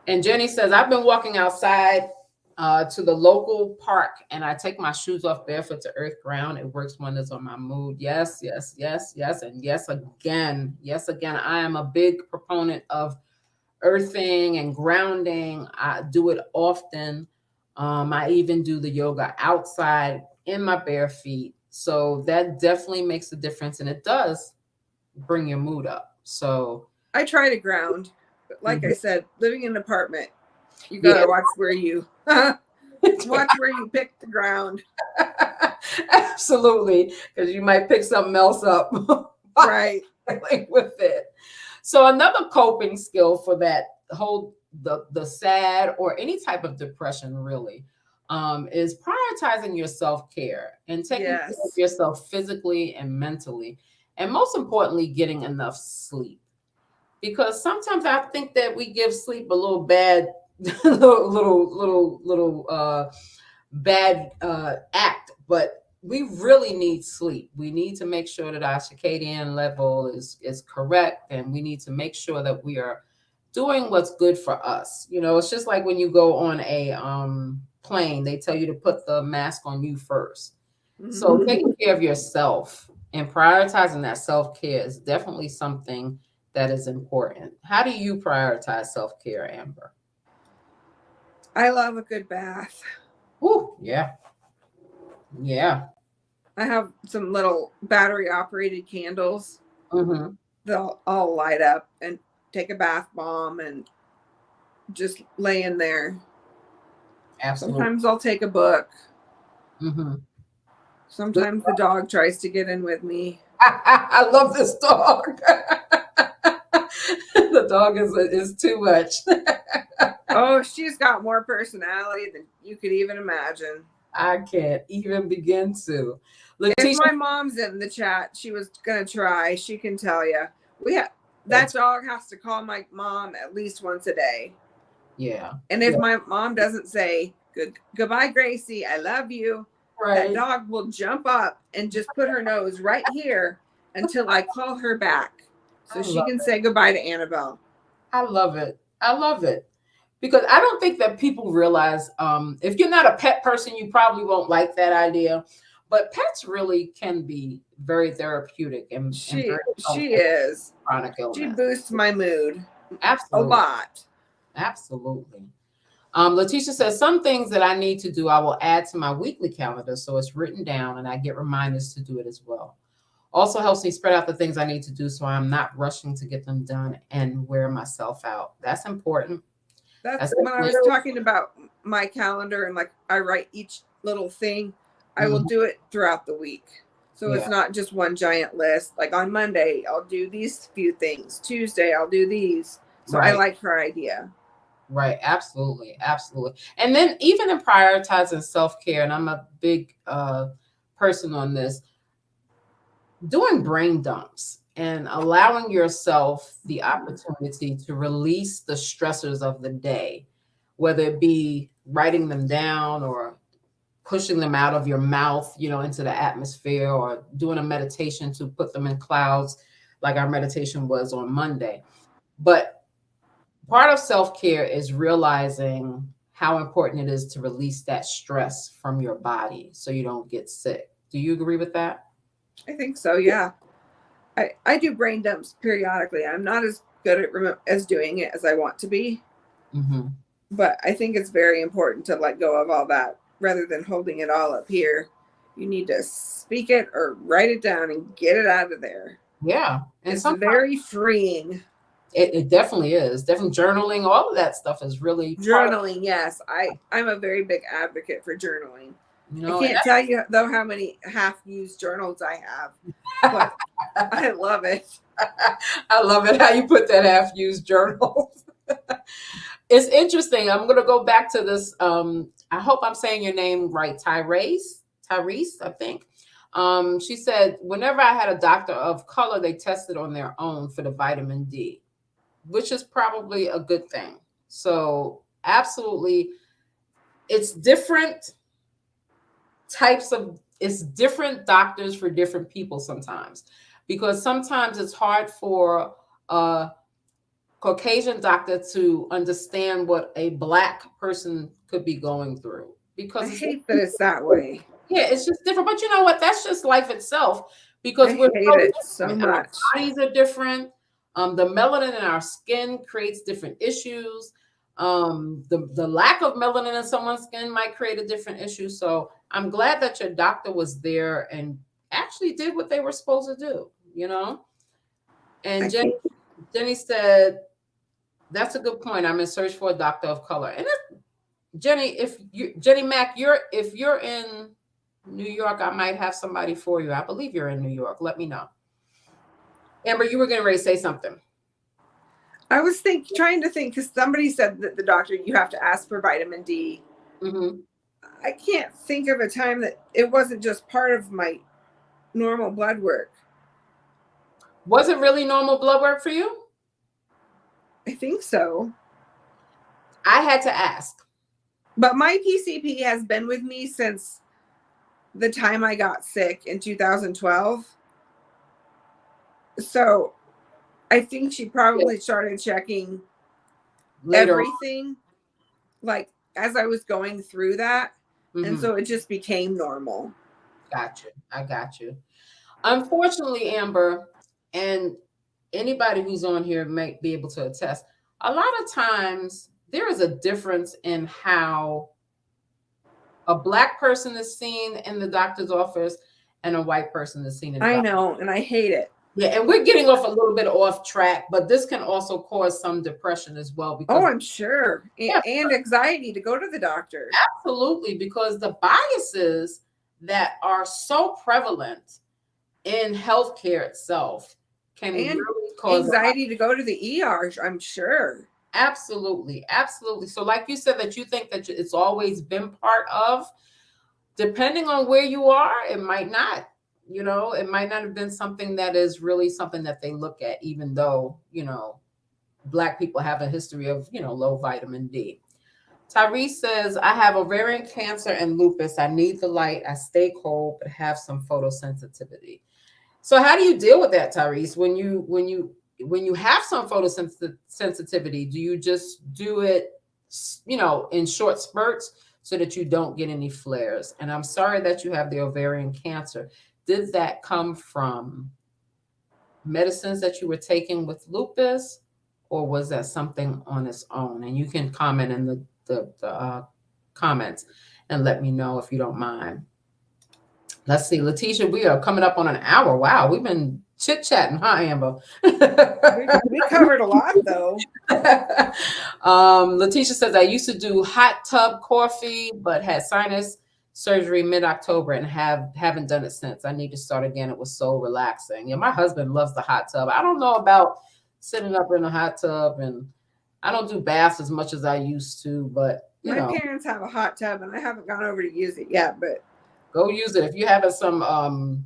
Jenny says, I've been walking outside to the local park, and I take my shoes off barefoot to earth ground. It works wonders on my mood. Yes. And yes again, I am a big proponent of earthing and grounding. I do it often. I even do the yoga outside in my bare feet. So that definitely makes a difference, and it does bring your mood up. So I try to ground, but like I said, living in an apartment, you gotta watch where you pick the ground. Absolutely, because you might pick something else up. Right. With it. So another coping skill for that whole the SAD or any type of depression really is prioritizing your self-care and taking care of yourself physically and mentally, and most importantly, getting enough sleep. Because sometimes I think that we give sleep a little bad, bad act, but we really need sleep. We need to make sure that our circadian level is correct, and we need to make sure that we are doing what's good for us. You know, it's just like when you go on a plane, they tell you to put the mask on you first. So taking care of yourself and prioritizing that self-care is definitely something that is important. How do you prioritize self-care, Amber? I love a good bath. Ooh, yeah. I have some little battery operated candles. They'll all light up, and take a bath bomb and just lay in there. Absolutely. Sometimes I'll take a book. Sometimes the dog tries to get in with me. I love this dog. The dog is too much. Oh, she's got more personality than you could even imagine. I can't even begin to. If Letitia, my mom's in the chat, she was gonna try. She can tell you. That dog has to call my mom at least once a day. yeah. And if my mom doesn't say goodbye, Gracie, I love you, that dog will jump up and just put her nose right here until I call her back so she can say goodbye to Annabelle. I love it. I love it. Because I don't think that people realize, if you're not a pet person, you probably won't like that idea. But pets really can be very therapeutic and she very is chronic illness. She boosts my mood. Absolutely. A lot. Absolutely. Letitia says, some things that I need to do, I will add to my weekly calendar so it's written down and I get reminders to do it as well. Also helps me spread out the things I need to do so I'm not rushing to get them done and wear myself out. That's important. That's when I was talking about my calendar and like I write each little thing. I will do it throughout the week. So it's not just one giant list. Like on Monday, I'll do these few things. Tuesday, I'll do these. So I like her idea. Right. Absolutely. Absolutely. And then even in prioritizing self-care, and I'm a big person on this, doing brain dumps and allowing yourself the opportunity to release the stressors of the day, whether it be writing them down or pushing them out of your mouth, into the atmosphere, or doing a meditation to put them in clouds like our meditation was on Monday. But part of self-care is realizing how important it is to release that stress from your body so you don't get sick. Do you agree with that? I think so, yeah. I do brain dumps periodically. I'm not as good at doing it as I want to be. Mm-hmm. But I think it's very important to let go of all that rather than holding it all up here. You need to speak it or write it down and get it out of there. Yeah. And it's very freeing. It definitely is. Definitely journaling, all of that stuff is really journaling. Yes. I'm a very big advocate for journaling. I can't tell you though how many half-used journals I have, but I love it. I love it how you put that half-used journal. It's interesting. I'm going to go back to this. I hope I'm saying your name right. Tyrese, I think. She said, whenever I had a doctor of color, they tested on their own for the vitamin D, which is probably a good thing. So absolutely, it's different it's different doctors for different people sometimes, because sometimes it's hard for a Caucasian doctor to understand what a Black person could be going through, because I hate that it's that way. Yeah, it's just different. But you know what? That's just life itself, because I hate it so much. Our bodies are different. The melanin in our skin creates different issues. The lack of melanin in someone's skin might create a different issue. So I'm glad that your doctor was there and actually did what they were supposed to do, And Jenny said, that's a good point. I'm in search for a doctor of color. And Jenny Mack, if you're in New York, I might have somebody for you. I believe you're in New York. Let me know. Amber, you were getting ready to say something. I was trying to think, because somebody said that the doctor, you have to ask for vitamin D. Mm-hmm. I can't think of a time that it wasn't just part of my normal blood work. Was it really normal blood work for you? I think so. I had to ask. But my PCP has been with me since the time I got sick in 2012. So I think she probably started checking everything like as I was going through that. Mm-hmm. And so it just became normal. Gotcha. I got you. Unfortunately, Amber, and anybody who's on here might be able to attest, a lot of times there is a difference in how a Black person is seen in the doctor's office and a white person is seen in the doctor's office. I know, and I hate it. Yeah, and we're getting off a little bit off track, but this can also cause some depression as well. Because, I'm sure. And anxiety to go to the doctor. Absolutely, because the biases that are so prevalent in healthcare itself can really cause anxiety to go to the ER, I'm sure. Absolutely. Absolutely. So like you said, that you think that it's always been part of, depending on where you are, it might not, it might not have been something that is really something that they look at, even though, Black people have a history of, low vitamin D. Tyrese says, I have ovarian cancer and lupus. I need the light. I stay cold, but have some photosensitivity. So how do you deal with that, Tyrese? When you have some photosensitivity, do you just do it, in short spurts so that you don't get any flares? And I'm sorry that you have the ovarian cancer. Did that come from medicines that you were taking with lupus, or was that something on its own? And you can comment in the comments and let me know if you don't mind. Let's see, Letitia, we are coming up on an hour. Wow, we've been chit-chatting, huh, Amber? We covered a lot, though. Letitia says, I used to do hot tub coffee, but had sinus surgery mid-October and haven't done it since. I need to start again. It was so relaxing. Yeah, my husband loves the hot tub. I don't know about sitting up in the hot tub, and I don't do baths as much as I used to, but my parents have a hot tub, and I haven't gone over to use it yet, but go use it. If you're having some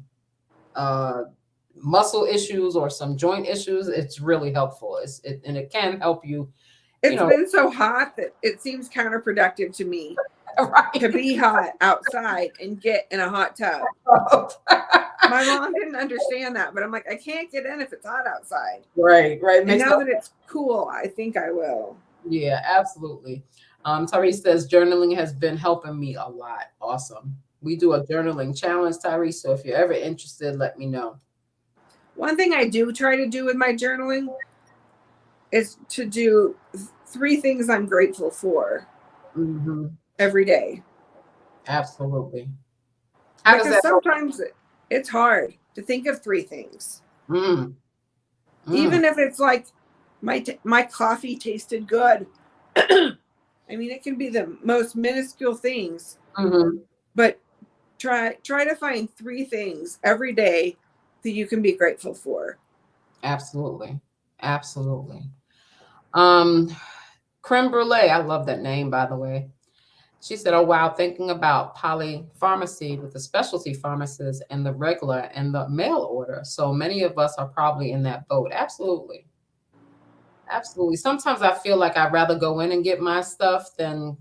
muscle issues or some joint issues, it's really helpful. And it can help you. It's been so hot that it seems counterproductive to me to be hot outside and get in a hot tub. My mom didn't understand that, but I'm like, I can't get in if it's hot outside. Right. And now that it's cool, I think I will. Yeah, absolutely. Tyrese says, journaling has been helping me a lot. Awesome. We do a journaling challenge, Tyrese. So if you're ever interested, let me know. One thing I do try to do with my journaling is to do 3 things I'm grateful for every day. Absolutely. Because sometimes it's hard to think of 3 things. Even if it's like my coffee tasted good. I mean, it can be the most minuscule things, but try to find 3 things every day that you can be grateful for. Absolutely. Creme Brulee, I love that name, by the way. She said, oh, wow, thinking about polypharmacy with the specialty pharmacists and the regular and the mail order. So many of us are probably in that boat. Absolutely. Sometimes I feel like I'd rather go in and get my stuff than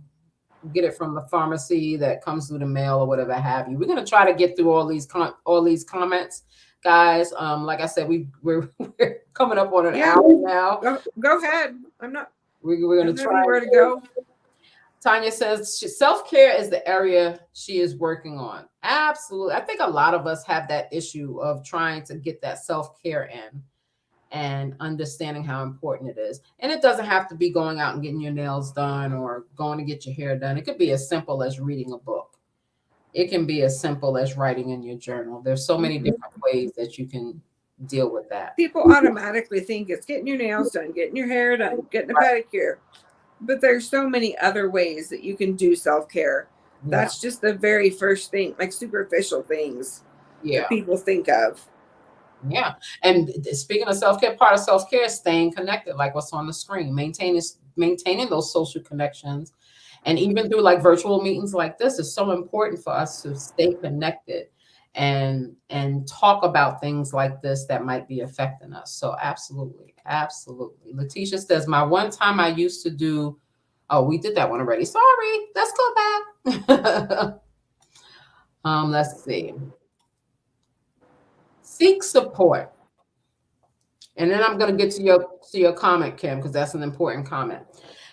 get it from the pharmacy that comes through the mail or whatever have you. We're going to try to get through all these comments, guys. Like I said, we're coming up on an hour now. Go ahead. I'm not. We're going to try. Where to go? Tanya says self-care is the area she is working on. Absolutely. I think a lot of us have that issue of trying to get that self-care in and understanding how important it is. And it doesn't have to be going out and getting your nails done or going to get your hair done. It could be as simple as reading a book. It can be as simple as writing in your journal. There's so many different ways that you can deal with that. People automatically think it's getting your nails done, getting your hair done, getting a pedicure. But there's so many other ways that you can do self-care. Yeah. That's just the very first thing, like superficial things that people think of. Yeah. And speaking of self-care, part of self-care is staying connected, like what's on the screen, maintaining those social connections. And even through like virtual meetings like this, is so important for us to stay connected and talk about things like this that might be affecting us. So absolutely. Letitia says, my one time I used to do, oh, we did that one already. Sorry, let's go back. Let's see. Seek support. And then I'm going to get to your comment, Kim, because that's an important comment.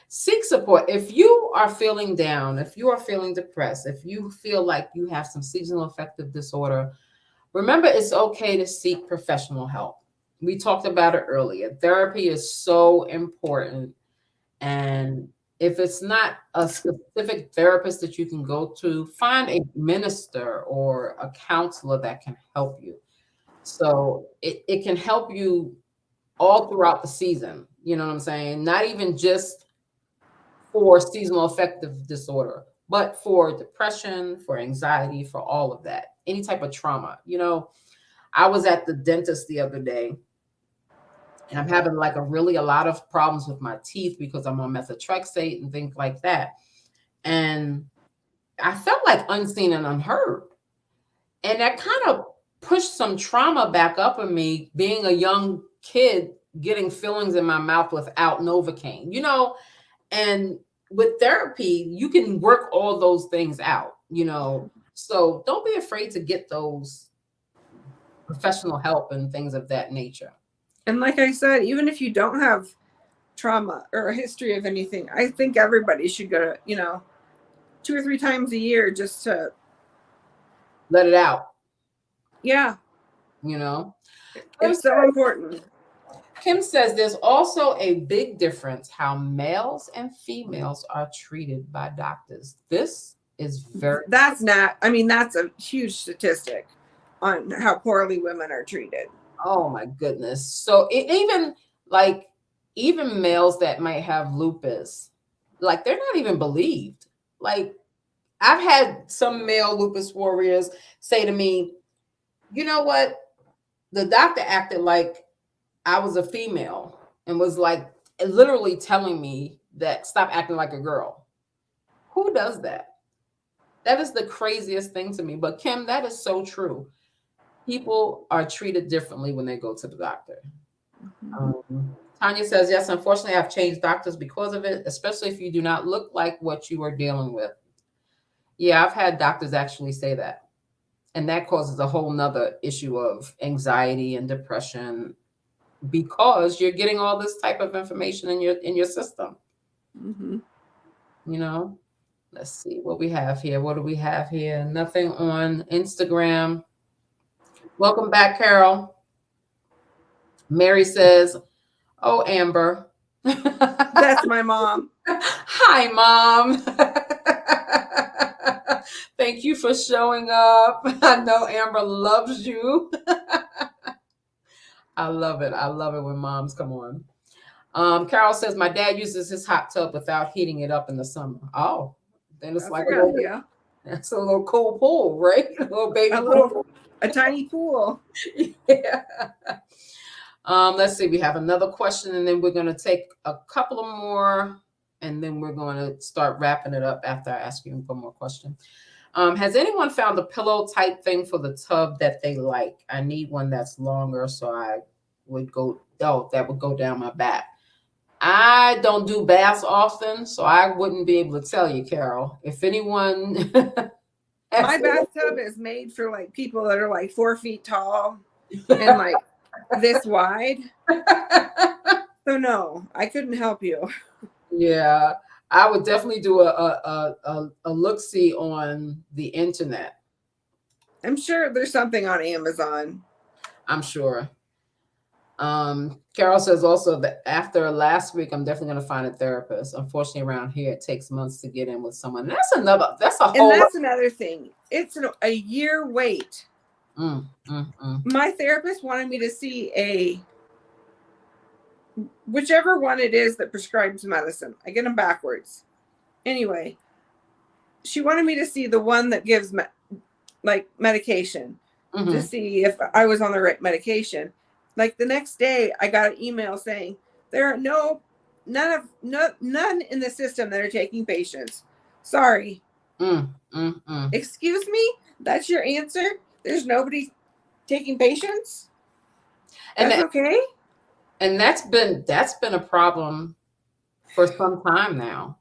Seek support. If you are feeling down, if you are feeling depressed, if you feel like you have some seasonal affective disorder, remember it's okay to seek professional help. We talked about it earlier. Therapy is so important. And if it's not a specific therapist that you can go to, find a minister or a counselor that can help you. So it can help you all throughout the season. You know what I'm saying? Not even just for seasonal affective disorder, but for depression, for anxiety, for all of that, any type of trauma. You know, I was at the dentist the other day And I'm having like a lot of problems with my teeth because I'm on methotrexate and things like that. And I felt like unseen and unheard. And that kind of pushed some trauma back up in me, being a young kid, getting fillings in my mouth without Novocaine, and with therapy, you can work all those things out. So don't be afraid to get those professional help and things of that nature. And like I said, even if you don't have trauma or a history of anything, I think everybody should go to, 2 or 3 times a year just to let it out. Yeah. It's so important. Kim says there's also a big difference how males and females are treated by doctors. This is that's a huge statistic on how poorly women are treated. Oh my goodness. So even males that might have lupus, like they're not even believed. Like I've had some male lupus warriors say to me, you know what? The doctor acted like I was a female and was like literally telling me that stop acting like a girl. Who does that? That is the craziest thing to me. But Kim, that is so true. People are treated differently when they go to the doctor. Tanya says, yes, unfortunately, I've changed doctors because of it, especially if you do not look like what you are dealing with. Yeah, I've had doctors actually say that. And that causes a whole nother issue of anxiety and depression because you're getting all this type of information in your system. Let's see what we have here. What do we have here? Nothing on Instagram. Welcome back, Carol. Mary says, oh, Amber. That's my mom. Hi, Mom. Thank you for showing up. I know Amber loves you. I love it. I love it when moms come on. Carol says, my dad uses his hot tub without heating it up in the summer. Oh, then it's like that's a little cool pool, right? A little baby pool. A tiny pool. Yeah. Let's see. We have another question, and then we're going to take a couple of more, and then we're going to start wrapping it up after I ask you one more question. Has anyone found a pillow type thing for the tub that they like? I need one that's longer, so I would go. Oh, that would go down my back. I don't do baths often, so I wouldn't be able to tell you, Carol. If anyone, my bathtub is made for like people that are like 4 feet tall and like this wide. So no, I couldn't help you. Yeah, I would definitely do a look-see on the internet. I'm sure there's something on Amazon. I'm sure. Carol says also that after last week, I'm definitely going to find a therapist. Unfortunately, around here, it takes months to get in with someone. That's another thing. It's a year wait. My therapist wanted me to see whichever one it is that prescribes medicine. I get them backwards. Anyway, she wanted me to see the one that gives medication to see if I was on the right medication. Like the next day, I got an email saying there are none in the system that are taking patients. Sorry. Excuse me? That's your answer? There's nobody taking patients? That's okay? And that's been a problem for some time now,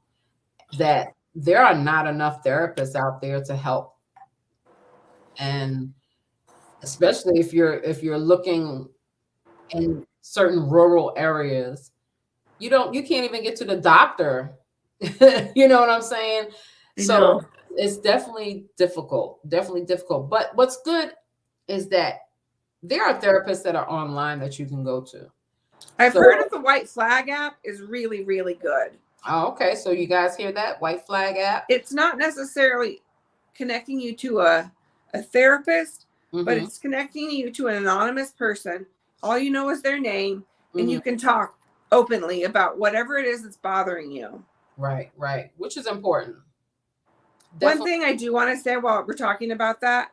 that there are not enough therapists out there to help. And especially if you're looking in certain rural areas, you can't even get to the doctor. You know what I'm saying? So it's definitely difficult. But what's good is that there are therapists that are online that you can go to. I've heard of the White Flag app is really, really good. Oh, okay. So you guys hear that? White Flag app? It's not necessarily connecting you to a therapist, but it's connecting you to an anonymous person. All you know is their name, and you can talk openly about whatever it is that's bothering you. Right. Which is important. Definitely. One thing I do want to say while we're talking about that,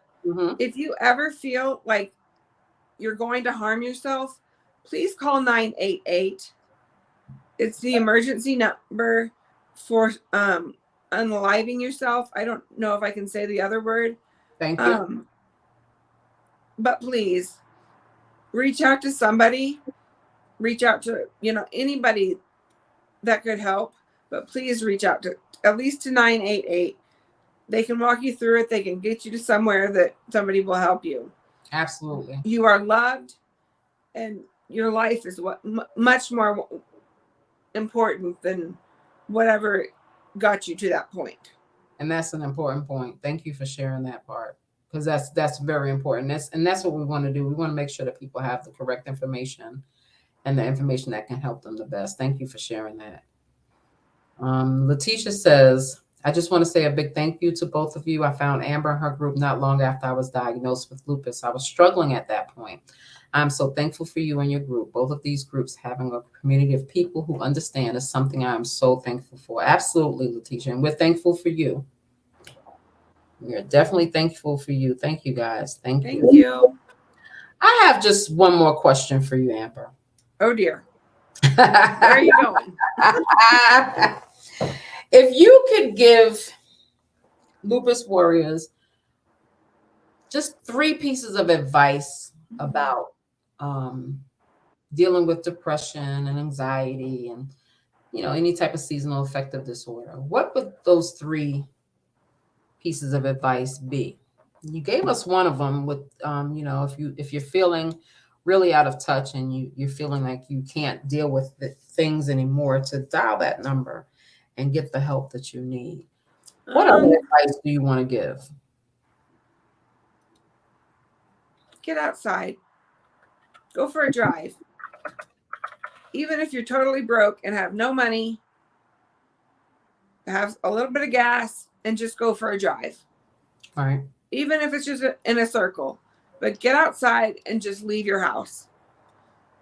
if you ever feel like you're going to harm yourself, please call 988. It's the emergency number for unaliving yourself. I don't know if I can say the other word. Thank you. But please reach out to somebody. Reach out to, anybody that could help. But please reach out to at least to 988. They can walk you through it. They can get you to somewhere that somebody will help you. Absolutely. You are loved, and your life is much more important than whatever got you to that point. And that's an important point. Thank you for sharing that part, because that's very important. That's what we want to do. We want to make sure that people have the correct information and the information that can help them the best. Thank you for sharing that. Letitia says, I just want to say a big thank you to both of you. I found Amber in her group not long after I was diagnosed with lupus. I was struggling at that point. I'm so thankful for you and your group. Both of these groups having a community of people who understand is something I'm so thankful for. Absolutely, Letitia. And we're thankful for you. We're definitely thankful for you. Thank you, guys. Thank you. Thank you. I have just one more question for you, Amber. Oh, dear. Where are you going? If you could give lupus warriors just 3 pieces of advice about dealing with depression and anxiety and any type of seasonal affective disorder, what would those 3 pieces of advice be? You gave us one of them with if you're feeling really out of touch and you're feeling like you can't deal with the things anymore, to dial that number and get the help that you need. What other advice do you want to give? Get outside. Go for a drive. Even if you're totally broke and have no money, have a little bit of gas and just go for a drive. All right. Even if it's just in a circle, but get outside and just leave your house.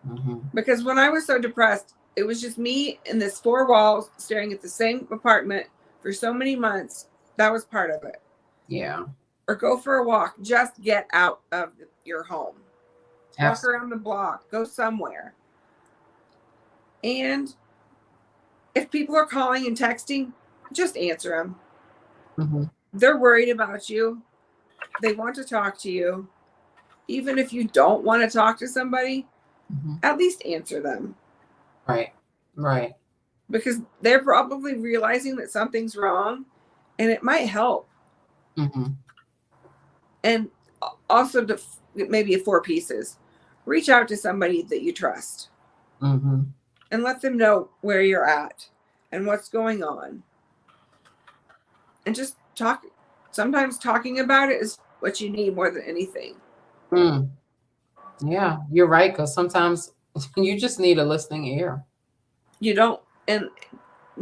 Mm-hmm. Because when I was so depressed, it was just me in this 4 walls staring at the same apartment for so many months. That was part of it. Yeah. Or go for a walk. Just get out of your home. Absolutely. Walk around the block. Go somewhere. And if people are calling and texting, just answer them. Mm-hmm. They're worried about you. They want to talk to you. Even if you don't want to talk to somebody, at least answer them. Right. Right. Because they're probably realizing that something's wrong and it might help. Mm-hmm. And also, maybe 4 pieces. Reach out to somebody that you trust. Mm-hmm. And let them know where you're at and what's going on. And just talk. Sometimes talking about it is what you need more than anything. Yeah, you're right. Because sometimes you just need a listening ear. You don't, and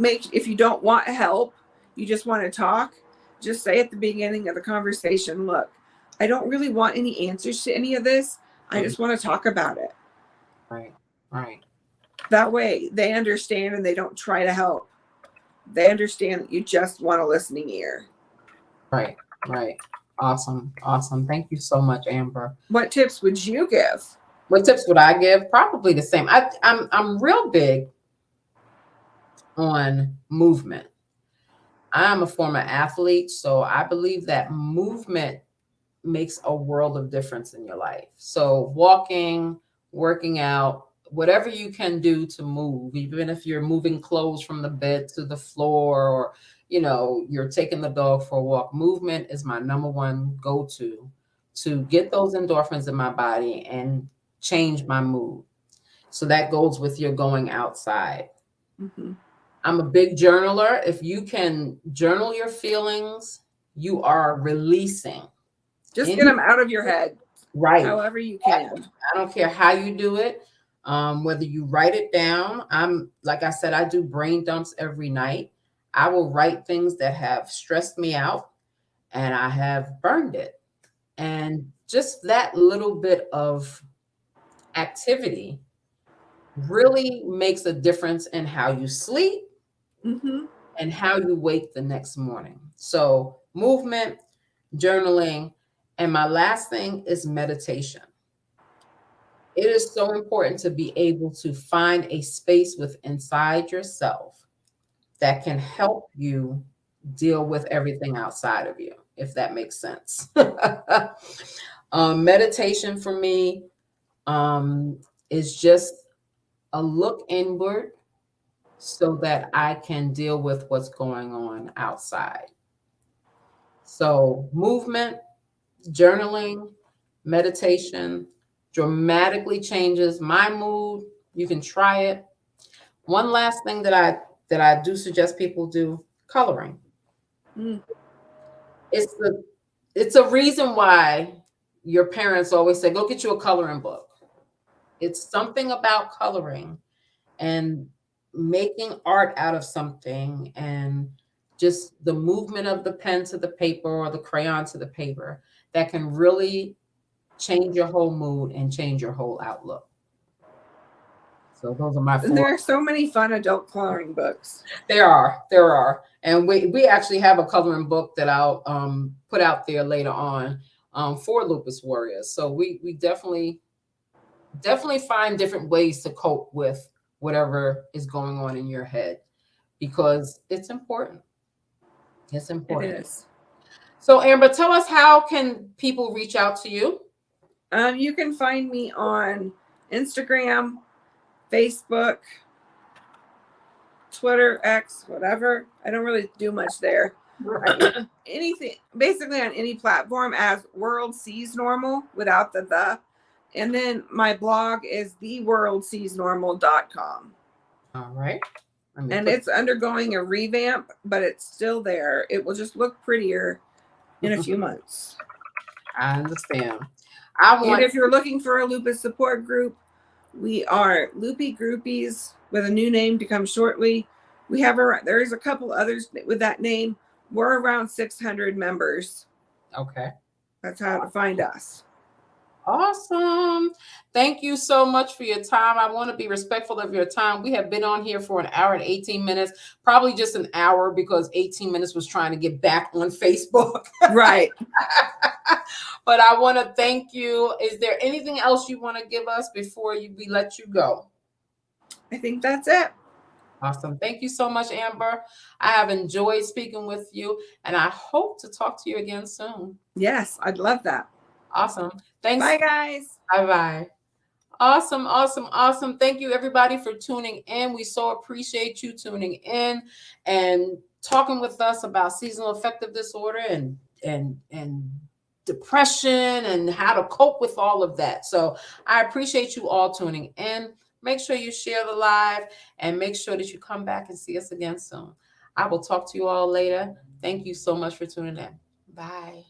if you don't want help, you just want to talk, just say at the beginning of the conversation, look, I don't really want any answers to any of this. I just want to talk about it. Right. Right. That way they understand and they don't try to help. They understand that you just want a listening ear. Right. Right. Awesome. Awesome. Thank you so much, Amber. What tips would you give? What tips would I give? Probably the same. I'm real big on movement. I'm a former athlete, so I believe that movement makes a world of difference in your life. So walking, working out, whatever you can do to move, even if you're moving clothes from the bed to the floor, or you're taking the dog for a walk, movement is my number one go-to to get those endorphins in my body and change my mood. So that goes with your going outside. Mm-hmm. I'm a big journaler. If you can journal your feelings, you are releasing. Just get them out of your head. Right. However you can. I don't care how you do it. Whether you write it down. Like I said, I do brain dumps every night. I will write things that have stressed me out and I have burned it. And just that little bit of activity really makes a difference in how you sleep and how you wake the next morning. So movement, journaling, and my last thing is meditation. it is so important to be able to find a space with inside yourself that can help you deal with everything outside of you, if that makes sense. Meditation for me is just a look inward so that I can deal with what's going on outside. So, movement, journaling, meditation dramatically changes my mood. You can try it. One last thing that I do suggest people do, coloring. Mm. It's the it's a reason why your parents always say, go get you a coloring book. It's something about coloring and making art out of something and just the movement of the pen to the paper or the crayon to the paper that can really change your whole mood and change your whole outlook. So those are my And four. there are so many fun adult coloring books. There are. And we actually have a coloring book that I'll put out there later on for lupus warriors. So we definitely find different ways to cope with whatever is going on in your head because it's important. It's It important. is. So Amber, tell us, how can people reach out to you? You can find me on Instagram, Facebook, Twitter, X, whatever. I don't really do much there. Right. Anything, basically on any platform as World Sees Normal without the. And then my blog is theworldseesnormal.com. All right. And it's undergoing a revamp, but it's still there. It will just look prettier in a few months. I understand. And if you're looking for a lupus support group, we are Loopy Groupies with a new name to come shortly. There's a couple others with that name. We're around 600 members. Okay. That's how to find us. Awesome. Thank you so much for your time. I want to be respectful of your time. We have been on here for an hour and 18 minutes, probably just an hour because 18 minutes was trying to get back on Facebook. Right. But I want to thank you. Is there anything else you want to give us before we let you go? I think that's it. Awesome. Thank you so much, Amber. I have enjoyed speaking with you, and I hope to talk to you again soon. Yes, I'd love that. Awesome. Thanks. Bye, guys. Bye-bye. Awesome. Thank you, everybody, for tuning in. We so appreciate you tuning in and talking with us about seasonal affective disorder and depression and how to cope with all of that. So I appreciate you all tuning in. Make sure you share the live and make sure that you come back and see us again soon. I will talk to you all later. Thank you so much for tuning in. Bye.